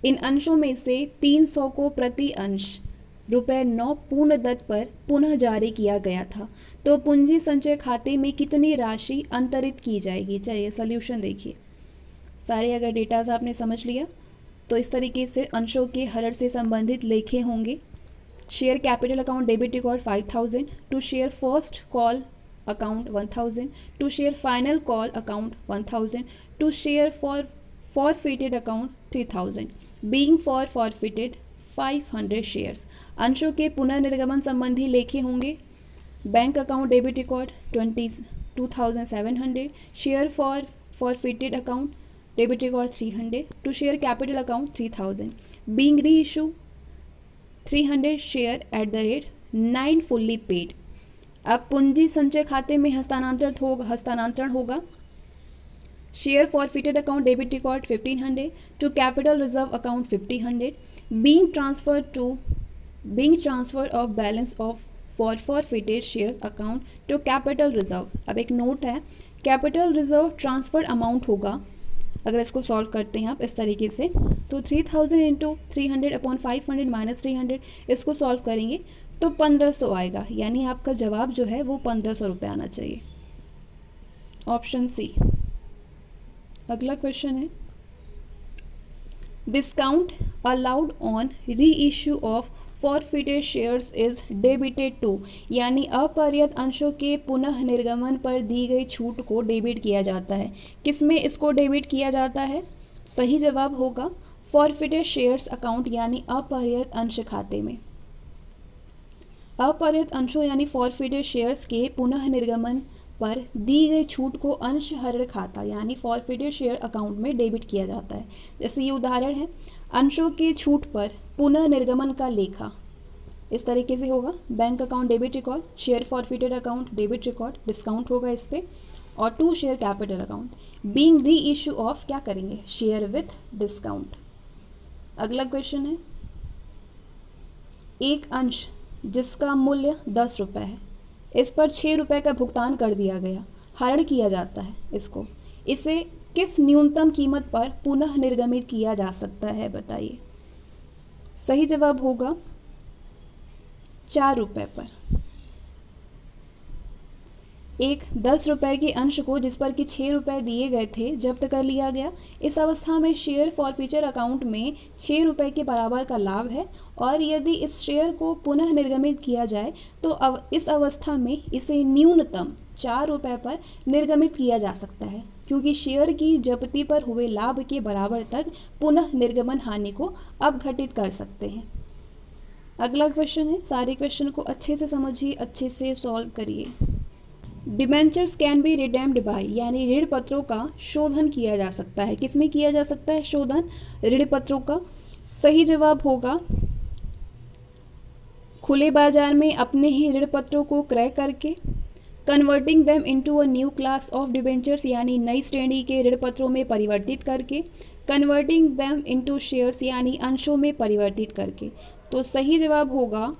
इन अंशों में से 300 को प्रति अंश ₹9 पूर्ण दर पर पुनः जारी किया गया था, तो पूंजी संचय खाते में कितनी राशि अंतरित की जाएगी? चलिए सॉल्यूशन देखिए। सारे अगर डेटाज आपने समझ लिया तो इस तरीके से अंशों के हरण से संबंधित लेखे होंगे। Share capital account debit record 5000 to share first call account 1000 to share final call account 1000 to share forfeited account 3000 being for forfeited 500 shares. अंशों के पुनर्निर्गमन संबंधी लेखे होंगे। Bank account debit record 2700 share forfeited account debit record 300 to share capital account 3000 being reissue 300 share at the rate 9 fully paid. अब पूंजी संचय खाते में हस्तांतरण होगा। Share forfeited account debit record 1500 to capital reserve account 5000 being transfer of balance of forfeited share account to capital reserve. अब एक note है, कैपिटल रिजर्व ट्रांसफर अमाउंट होगा। अगर इसको सॉल्व करते हैं आप इस तरीके से तो 3000 इंटू 300 अपॉन 500 माइनस 300 इसको सॉल्व करेंगे तो 1500 आएगा, यानी आपका जवाब जो है वो 1500 रुपये आना चाहिए, ऑप्शन सी। अगला क्वेश्चन है, discount allowed on reissue of forfeited shares is debited to, यानी अपरिवर्तित अंशों के पुनः निर्गमन पर दी गई छूट को डेबिट किया जाता है। किसमें इसको डेबिट किया जाता है? सही जवाब होगा फॉरफिटेड शेयर्स अकाउंट, यानी अपरिवर्तित अंश खाते में। अपरिवर्तित अंशों यानी फॉरफिटेड शेयर्स के पुनः निर्गमन पर दी गई छूट को अंशहरण खाता यानी फॉरफिटेड शेयर अकाउंट में डेबिट किया जाता है। जैसे ये उदाहरण है, अंशों के छूट पर पुनः निर्गमन का लेखा इस तरीके से होगा, bank account debit record, share forfeited account debit record, discount होगा इस पर, और to share capital account being reissue of क्या करेंगे? Share with discount. अगला क्वेश्चन है, एक अंश जिसका मूल्य 10 रुपये है, इस पर 6 रुपये का भुगतान कर दिया गया, हरण किया जाता है इसको, इसे किस न्यूनतम कीमत पर पुनः निर्गमित किया जा सकता है बताइए? सही जवाब होगा 4 रुपये पर। एक 10 रुपये के अंश को जिस पर कि 6 रुपये दिए गए थे जब्त कर लिया गया। इस अवस्था में शेयर फॉरफीचर अकाउंट में 6 रुपये के बराबर का लाभ है, और यदि इस शेयर को पुनः निर्गमित किया जाए तो इस अवस्था में इसे न्यूनतम 4 रुपये पर निर्गमित किया जा सकता है, क्योंकि शेयर की जब्ती पर हुए लाभ के बराबर तक पुनः निर्गमन हानि को अपघटित कर सकते हैं। अगला क्वेश्चन है, सारे क्वेश्चन को अच्छे से समझिए, अच्छे से सॉल्व करिए। डिबेंचर्स कैन बी रिडेम्ड बाय, यानी ऋण पत्रों का शोधन किया जा सकता है। किसमें किया जा सकता है शोधन? ऋण पत्रों का। सही जवाब होगा खुले बाजार में अपने ही ऋण पत्रों को क्रय करके, converting them into a new class of debentures, यानी नई श्रेणी के ऋण पत्रों में परिवर्तित करके, कन्वर्टिंग देम इनटू शेयर्स, यानी अंशों में परिवर्तित करके। तो सही जवाब होगा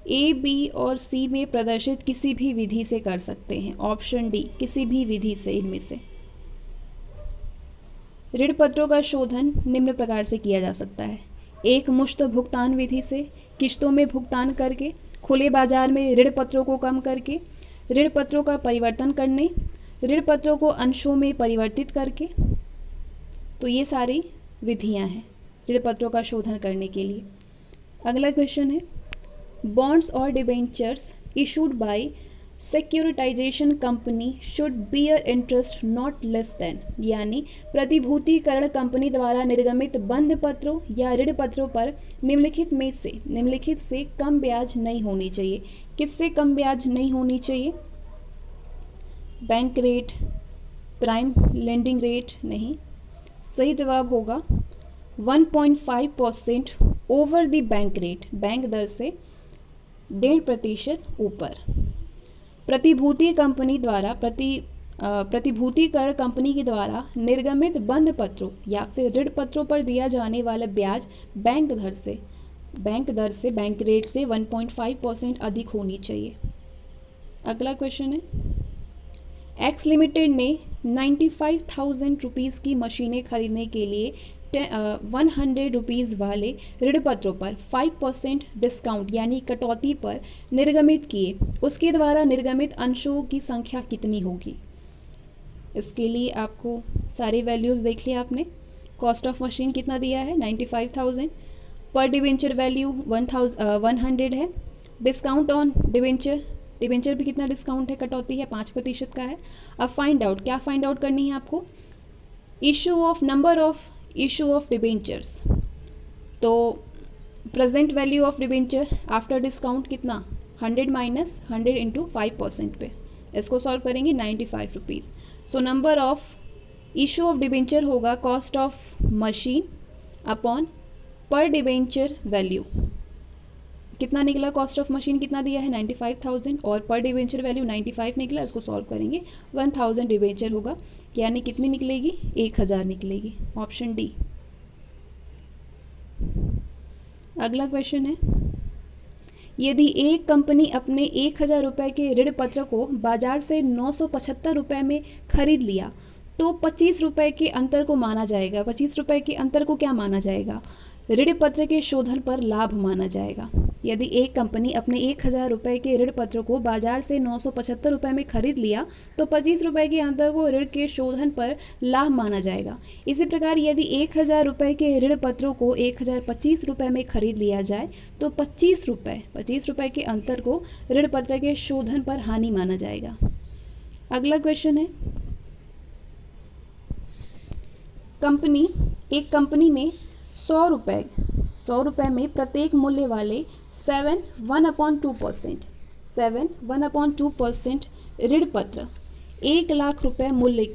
ए, बी और सी में प्रदर्शित किसी भी विधि से कर सकते हैं, ऑप्शन डी, किसी भी विधि से इनमें से। ऋण पत्रों का शोधन निम्न प्रकार से किया जा सकता है, एक मुश्त भुगतान विधि से, किश्तों में भुगतान करके, खुले बाजार में ऋण पत्रों को कम करके, ऋण पत्रों का परिवर्तन करने, ऋण पत्रों को अंशों में परिवर्तित करके। तो ये सारी विधियां हैं ऋण पत्रों का शोधन करने के लिए। अगला क्वेश्चन है, बॉन्ड्स और debentures issued by securitisation company should bear interest not less than, यानी प्रतिभूतिकरण कंपनी द्वारा निर्गमित बंध पत्रों या ऋण पत्रों पर निम्नलिखित से कम ब्याज नहीं होनी चाहिए। किससे कम ब्याज नहीं होनी चाहिए? Bank rate, prime lending rate नहीं। सही जवाब होगा 1.5% over the bank rate, bank दर से 1.5% ऊपर। प्रतिभूति कंपनी द्वारा प्रतिभूतिकरण कंपनी के द्वारा निर्गमित बंध पत्रों या फिर ऋण पत्रों पर दिया जाने वाला ब्याज बैंक दर से बैंक रेट से 1.5% अधिक होनी चाहिए। अगला क्वेश्चन है, एक्स लिमिटेड ने 95,000 रुपीज़ की मशीनें खरीदने के लिए 100 रुपीज़ वाले ऋण पत्रों पर 5% डिस्काउंट यानी कटौती पर निर्गमित किए, उसके द्वारा निर्गमित अंशों की संख्या कितनी होगी? इसके लिए आपको सारी वैल्यूज़ देख लिया आपने। कॉस्ट ऑफ मशीन कितना दिया है? 95,000। पर डिवेंचर वैल्यू 100 है। डिस्काउंट ऑन डिवेंचर भी कितना डिस्काउंट है, कटौती है 5% का है। अब फाइंड आउट, क्या फाइंड आउट करनी है आपको? Number of issue of debentures. तो present value of debenture after discount कितना? 100 माइनस 100 इंटू 5% पे इसको सॉल्व करेंगे 95 rupees. So number of issue of debenture होगा कॉस्ट ऑफ मशीन अपॉन पर डिबेंचर वैल्यू। कितना निकला? कॉस्ट ऑफ मशीन कितना दिया है? 95,000 और पर डिबेंचर वैल्यू 95 निकला। इसको सॉल्व करेंगे 1000 डिबेंचर होगा, यानी कितनी निकलेगी? 1000 निकलेगी, ऑप्शन डी। अगला क्वेश्चन है, यदि एक कंपनी अपने 1000 रुपये के ऋण पत्र को बाजार से 975 रुपये में खरीद लिया तो 25 रुपये के अंतर को माना जाएगा। 25 रुपये के अंतर को क्या माना जाएगा? ऋण पत्र के शोधन पर लाभ माना जाएगा। यदि एक कंपनी अपने 1,000 रुपये के ऋण पत्र को बाजार से 975 रुपये में खरीद लिया तो 25 रुपये के अंतर को ऋण के शोधन पर लाभ माना जाएगा। इसी प्रकार यदि 1,000 रुपये के ऋण पत्रों को 1,025 रुपये में खरीद लिया जाए तो 25 रुपये के अंतर को ऋण पत्र के शोधन पर हानि माना जाएगा। अगला क्वेश्चन है, एक कंपनी ने 100 रुपये में प्रत्येक मूल्य वाले 7/2% ऋण पत्र 1 लाख रुपये मूल्य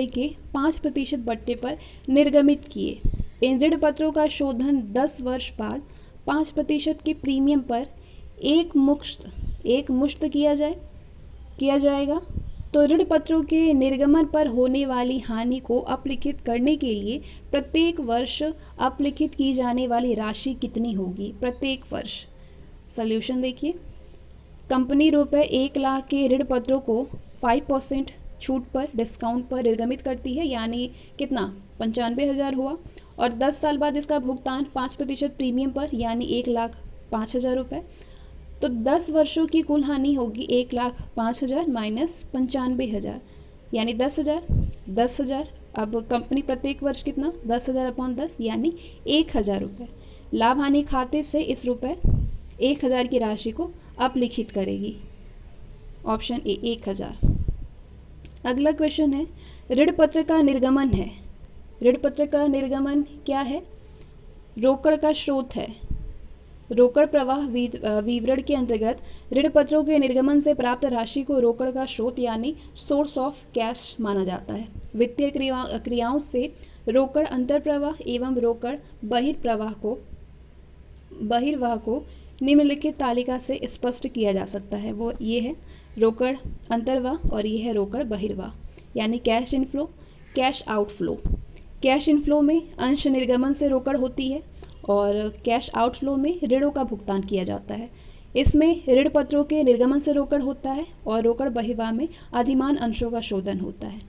के 5% बट्टे पर निर्गमित किए। इन ऋण पत्रों का शोधन 10 वर्ष बाद 5% के प्रीमियम पर एक मुश्त किया जाएगा। तो ऋण पत्रों के निर्गमन पर होने वाली हानि को अपलिखित करने के लिए प्रत्येक वर्ष अपलिखित की जाने वाली राशि कितनी होगी प्रत्येक वर्ष। सॉल्यूशन देखिए, कंपनी रुपए 1 लाख के ऋण पत्रों को 5% छूट पर डिस्काउंट पर निर्गमित करती है, यानी कितना 95,000 हुआ, और 10 साल बाद इसका भुगतान 5% प्रीमियम पर यानी 1,05,000 रुपये। तो 10 वर्षों की कुल हानि होगी 1,05,000 माइनस 95,000 यानी 10,000। अब कंपनी प्रत्येक वर्ष कितना 10,000 अपॉन 10 यानी 1,000 रुपये। लाभ हानि खाते से इस रुपये 1,000 की राशि को अपलिखित करेगी। Option A 1,000। अगला क्वेश्चन है, ऋण पत्र का निर्गमन है। ऋण पत्र का निर्गमन क्या है? रोकड़ का स्रोत है। रोकड़ प्रवाह विवरण के अंतर्गत ऋण पत्रों के निर्गमन से प्राप्त राशि को रोकड़ का स्रोत यानी सोर्स ऑफ कैश माना जाता है। वित्तीय क्रियाओं से रोकड़ अंतर्प्रवाह एवं रोकड़ बहिर्वाह को निम्नलिखित तालिका से स्पष्ट किया जा सकता है। वो ये है रोकड़ अंतर्वाह और ये है रोकड़ बहिर्वाह, यानी cash inflow, cash outflow. Cash inflow में अंश निर्गमन से रोकड़ होती है और कैश आउटफ्लो में ऋणों का भुगतान किया जाता है। इसमें ऋण पत्रों के निर्गमन से रोकड़ होता है और रोकड़ बहिर्वाह में अधिमान अंशों का शोधन होता है।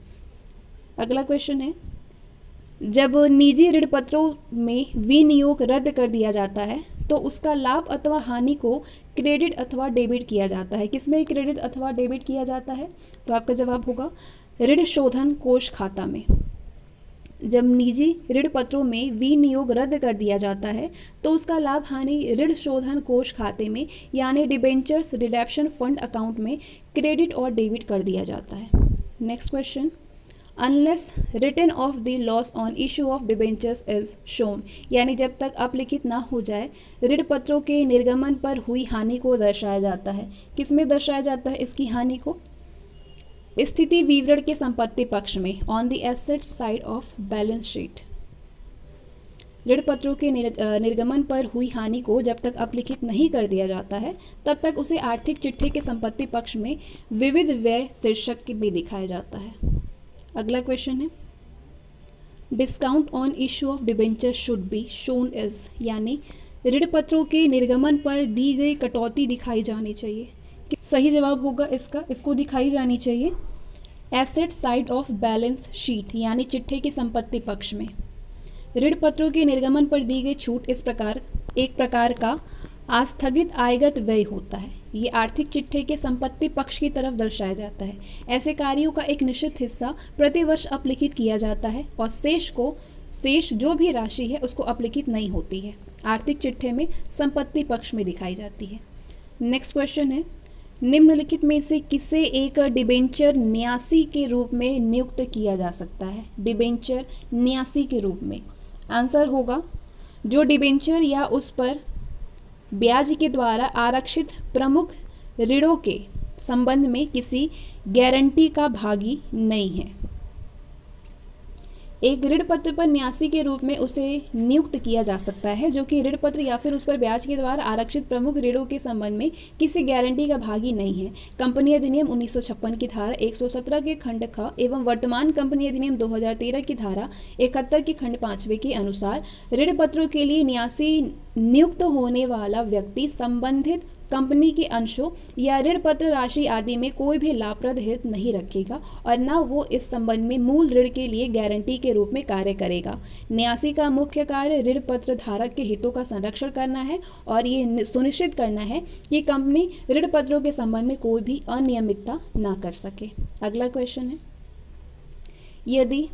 अगला क्वेश्चन है, जब निजी ऋण पत्रों में विनियोग रद्द कर दिया जाता है तो उसका लाभ अथवा हानि को क्रेडिट अथवा डेबिट किया जाता है। किसमें क्रेडिट अथवा डेबिट किया जाता है? तो आपका जवाब होगा ऋण शोधन कोष खाता में। जब निजी ऋण पत्रों में विनियोग रद्द कर दिया जाता है तो उसका लाभ हानि ऋण शोधन कोष खाते में यानी डिबेंचर्स रिडेम्पशन फंड अकाउंट में क्रेडिट और डेबिट कर दिया जाता है। Next question, unless return of the loss on issue of debentures is shown, यानी जब तक अपलिखित ना हो जाए ऋण पत्रों के निर्गमन पर हुई हानि को दर्शाया जाता है। किसमें दर्शाया जाता है इसकी हानि को? स्थिति विवरण के संपत्ति पक्ष में, on the asset side of balance sheet. ऋण पत्रों के निर्गमन पर हुई हानि को जब तक अपलिखित नहीं कर दिया जाता है तब तक उसे आर्थिक चिट्ठे के संपत्ति पक्ष में विविध व्यय शीर्षक में दिखाया जाता है। अगला क्वेश्चन है, discount on issue of debenture should be shown as, यानी ऋण पत्रों के निर्गमन पर दी गई कटौती दिखाई जानी चाहिए। सही जवाब होगा इसको दिखाई जानी चाहिए asset side of balance sheet, यानी चिट्ठे की संपत्ति पक्ष में। ऋण पत्रों के निर्गमन पर दी गई छूट एक प्रकार का आस्थगित आयगत व्यय होता है। ये आर्थिक चिट्ठे के संपत्ति पक्ष की तरफ दर्शाया जाता है। ऐसे कार्यों का एक निश्चित हिस्सा प्रतिवर्ष अपलिखित किया जाता है और शेष जो भी राशि है उसको अपलिखित नहीं होती है, आर्थिक चिट्ठे में संपत्ति पक्ष में दिखाई जाती है। नेक्स्ट क्वेश्चन है, निम्नलिखित में से किसे एक डिबेंचर न्यासी के रूप में नियुक्त किया जा सकता है? डिबेंचर न्यासी के रूप में आंसर होगा जो डिबेंचर या उस पर ब्याज के द्वारा आरक्षित प्रमुख ऋणों के संबंध में किसी गारंटी का भागी नहीं है। एक ऋण पत्र पर न्यासी के रूप में उसे नियुक्त किया जा सकता है जो कि ऋण पत्र या फिर उस पर ब्याज के द्वारा आरक्षित प्रमुख ऋणों के संबंध में किसी गारंटी का भागी नहीं है। कंपनी अधिनियम 1956 की धारा 117 के खंड ख एवं वर्तमान कंपनी अधिनियम 2013 की धारा 71 के खंड 5वें के अनुसार ऋण पत्रों के लिए न्यासी नियुक्त होने वाला व्यक्ति संबंधित कंपनी के अंशों या ऋण पत्र राशि आदि में कोई भी लाभप्रद हित नहीं रखेगा और न वो इस संबंध में मूल ऋण के लिए गारंटी के रूप में कार्य करेगा। न्यासी का मुख्य कार्य ऋण पत्र धारक के हितों का संरक्षण करना है और ये सुनिश्चित करना है कि कंपनी ऋण पत्रों के संबंध में कोई भी अनियमितता ना कर सके। अगला क्वेश्चन है, यदि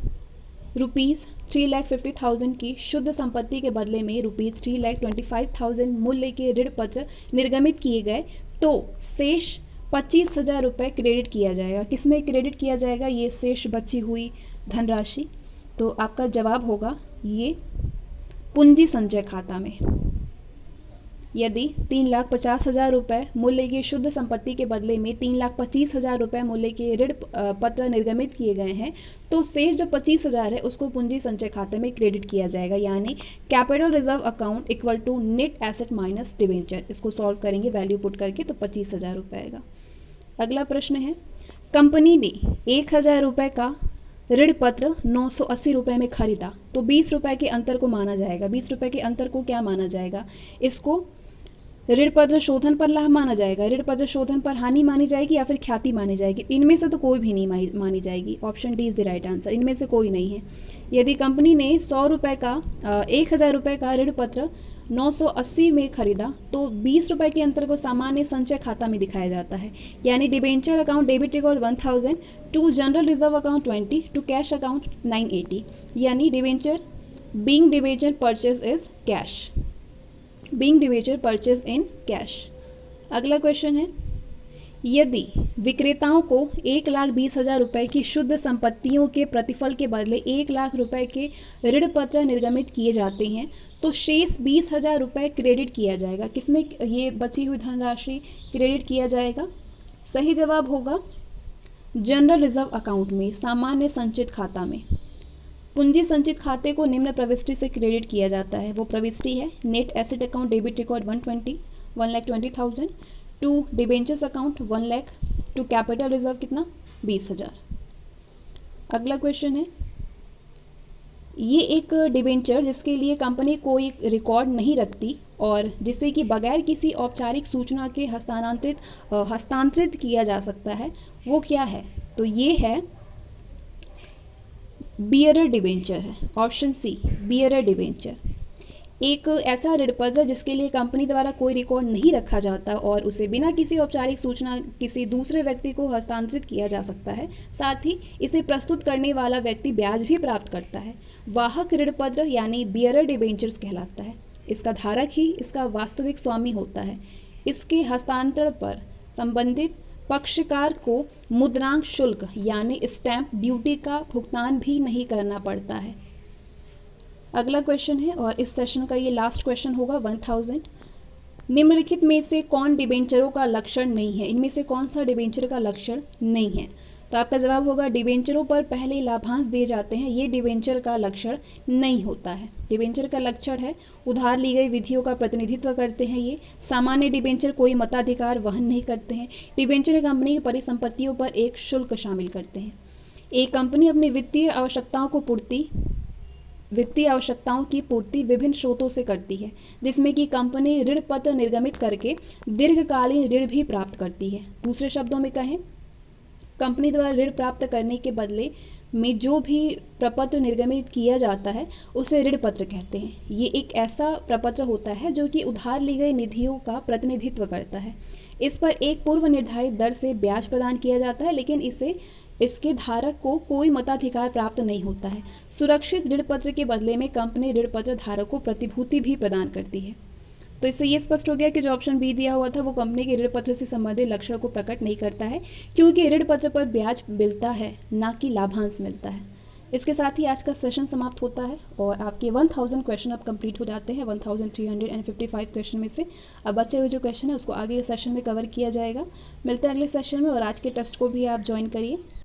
₹3,50,000 की शुद्ध संपत्ति के बदले में ₹3,25,000 मूल्य के ऋण पत्र निर्गमित किए गए तो शेष ₹25,000 क्रेडिट किया जाएगा। किसमें क्रेडिट किया जाएगा ये शेष बची हुई धनराशि? तो आपका जवाब होगा ये पूंजी संचय खाता में। यदि ₹3,50,000 मूल्य की शुद्ध संपत्ति के बदले में ₹3,25,000 मूल्य के ऋण पत्र निर्गमित किए गए हैं तो शेष जो 25,000 है उसको पूंजी संचय खाते में क्रेडिट किया जाएगा, यानी capital reserve account equal to net asset minus debenture. इसको सॉल्व करेंगे वैल्यू पुट करके तो ₹25,000 आएगा। अगला प्रश्न है, कंपनी ने ₹1,000 का ऋण पत्र ₹980 में खरीदा तो ₹20 के अंतर को माना जाएगा। ₹20 के अंतर को क्या माना जाएगा? इसको ऋण पत्र शोधन पर लाभ माना जाएगा, ऋण पत्र शोधन पर हानि मानी जाएगी या फिर ख्याति मानी जाएगी? इनमें से तो कोई भी नहीं मानी जाएगी। Option D is the right answer, इनमें से कोई नहीं है। यदि कंपनी ने ₹1,000 का ऋण पत्र 980 में खरीदा तो ₹20 के अंतर को सामान्य संचय खाता में दिखाया जाता है, यानी debenture account debit record 1000 to general reserve account 20 to cash account 980, यानी debenture being debenture purchase is cash, being debenture purchase in cash. अगला क्वेश्चन है, यदि विक्रेताओं को ₹1,20,000 की शुद्ध संपत्तियों के प्रतिफल के बदले ₹1,00,000 के ऋण पत्र निर्गमित किए जाते हैं तो शेष ₹20,000 क्रेडिट किया जाएगा। किसमें ये बची हुई धनराशि क्रेडिट किया जाएगा? सही जवाब होगा जनरल रिजर्व अकाउंट में, सामान्य संचित खाता में। पूंजी संचित खाते को निम्न प्रविष्टि से क्रेडिट किया जाता है। वो प्रविष्टि है net asset account debit record 1,20,000 to debentures account 1 lakh to capital reserve कितना 20,000। अगला क्वेश्चन है, ये एक डिबेंचर जिसके लिए कंपनी कोई रिकॉर्ड नहीं रखती और जिसे कि बगैर किसी औपचारिक सूचना के हस्तांतरित किया जा सकता है, वो क्या है? तो ये है बियरर डिबेंचर है। ऑप्शन सी बियरर डिबेंचर एक ऐसा ऋण पत्र जिसके लिए कंपनी द्वारा कोई रिकॉर्ड नहीं रखा जाता और उसे बिना किसी औपचारिक सूचना किसी दूसरे व्यक्ति को हस्तांतरित किया जा सकता है। साथ ही इसे प्रस्तुत करने वाला व्यक्ति ब्याज भी प्राप्त करता है। वाहक ऋण पत्र यानी बियरर डिबेंचर्स कहलाता है। इसका धारक ही इसका वास्तविक स्वामी होता है। इसके हस्तांतरण पर संबंधित पक्षकार को मुद्रांक शुल्क यानी स्टैंप ड्यूटी का भुगतान भी नहीं करना पड़ता है। अगला क्वेश्चन है और इस सेशन का ये लास्ट क्वेश्चन होगा 1000। निम्नलिखित में से कौन डिबेंचरों का लक्षण नहीं है? इनमें से कौन सा डिबेंचर का लक्षण नहीं है? तो आपका जवाब होगा डिबेंचरों पर पहले लाभांश दिए जाते हैं, ये डिबेंचर का लक्षण नहीं होता है। डिबेंचर का लक्षण है उधार ली गई विधियों का प्रतिनिधित्व करते हैं। ये सामान्य डिबेंचर कोई मताधिकार वहन नहीं करते हैं। डिबेंचर कंपनी की परिसंपत्तियों पर एक शुल्क शामिल करते हैं। एक कंपनी अपनी वित्तीय आवश्यकताओं की पूर्ति विभिन्न स्रोतों से करती है, जिसमें कि कंपनी ऋण पत्र निर्गमित करके दीर्घकालीन ऋण भी प्राप्त करती है। दूसरे शब्दों में कहें, कंपनी द्वारा ऋण प्राप्त करने के बदले में जो भी प्रपत्र निर्गमित किया जाता है उसे ऋण पत्र कहते हैं। ये एक ऐसा प्रपत्र होता है जो कि उधार ली गई निधियों का प्रतिनिधित्व करता है। इस पर एक पूर्व निर्धारित दर से ब्याज प्रदान किया जाता है, लेकिन इसके धारक को कोई मताधिकार प्राप्त नहीं होता है। सुरक्षित ऋण पत्र के बदले में कंपनी ऋण पत्र धारक को प्रतिभूति भी प्रदान करती है। तो इससे ये स्पष्ट हो गया कि जो ऑप्शन बी दिया हुआ था वो कंपनी के ऋण पत्र से संबंधित लक्षण को प्रकट नहीं करता है, क्योंकि ऋण पत्र पर ब्याज मिलता है, ना कि लाभांश मिलता है। इसके साथ ही आज का सेशन समाप्त होता है और आपके 1000 क्वेश्चन अब कंप्लीट हो जाते हैं 1355 क्वेश्चन में से। अब बचे हुए जो क्वेश्चन है उसको आगे सेशन में कवर किया जाएगा। मिलते हैं अगले सेशन में और आज के टेस्ट को भी आप ज्वाइन करिए।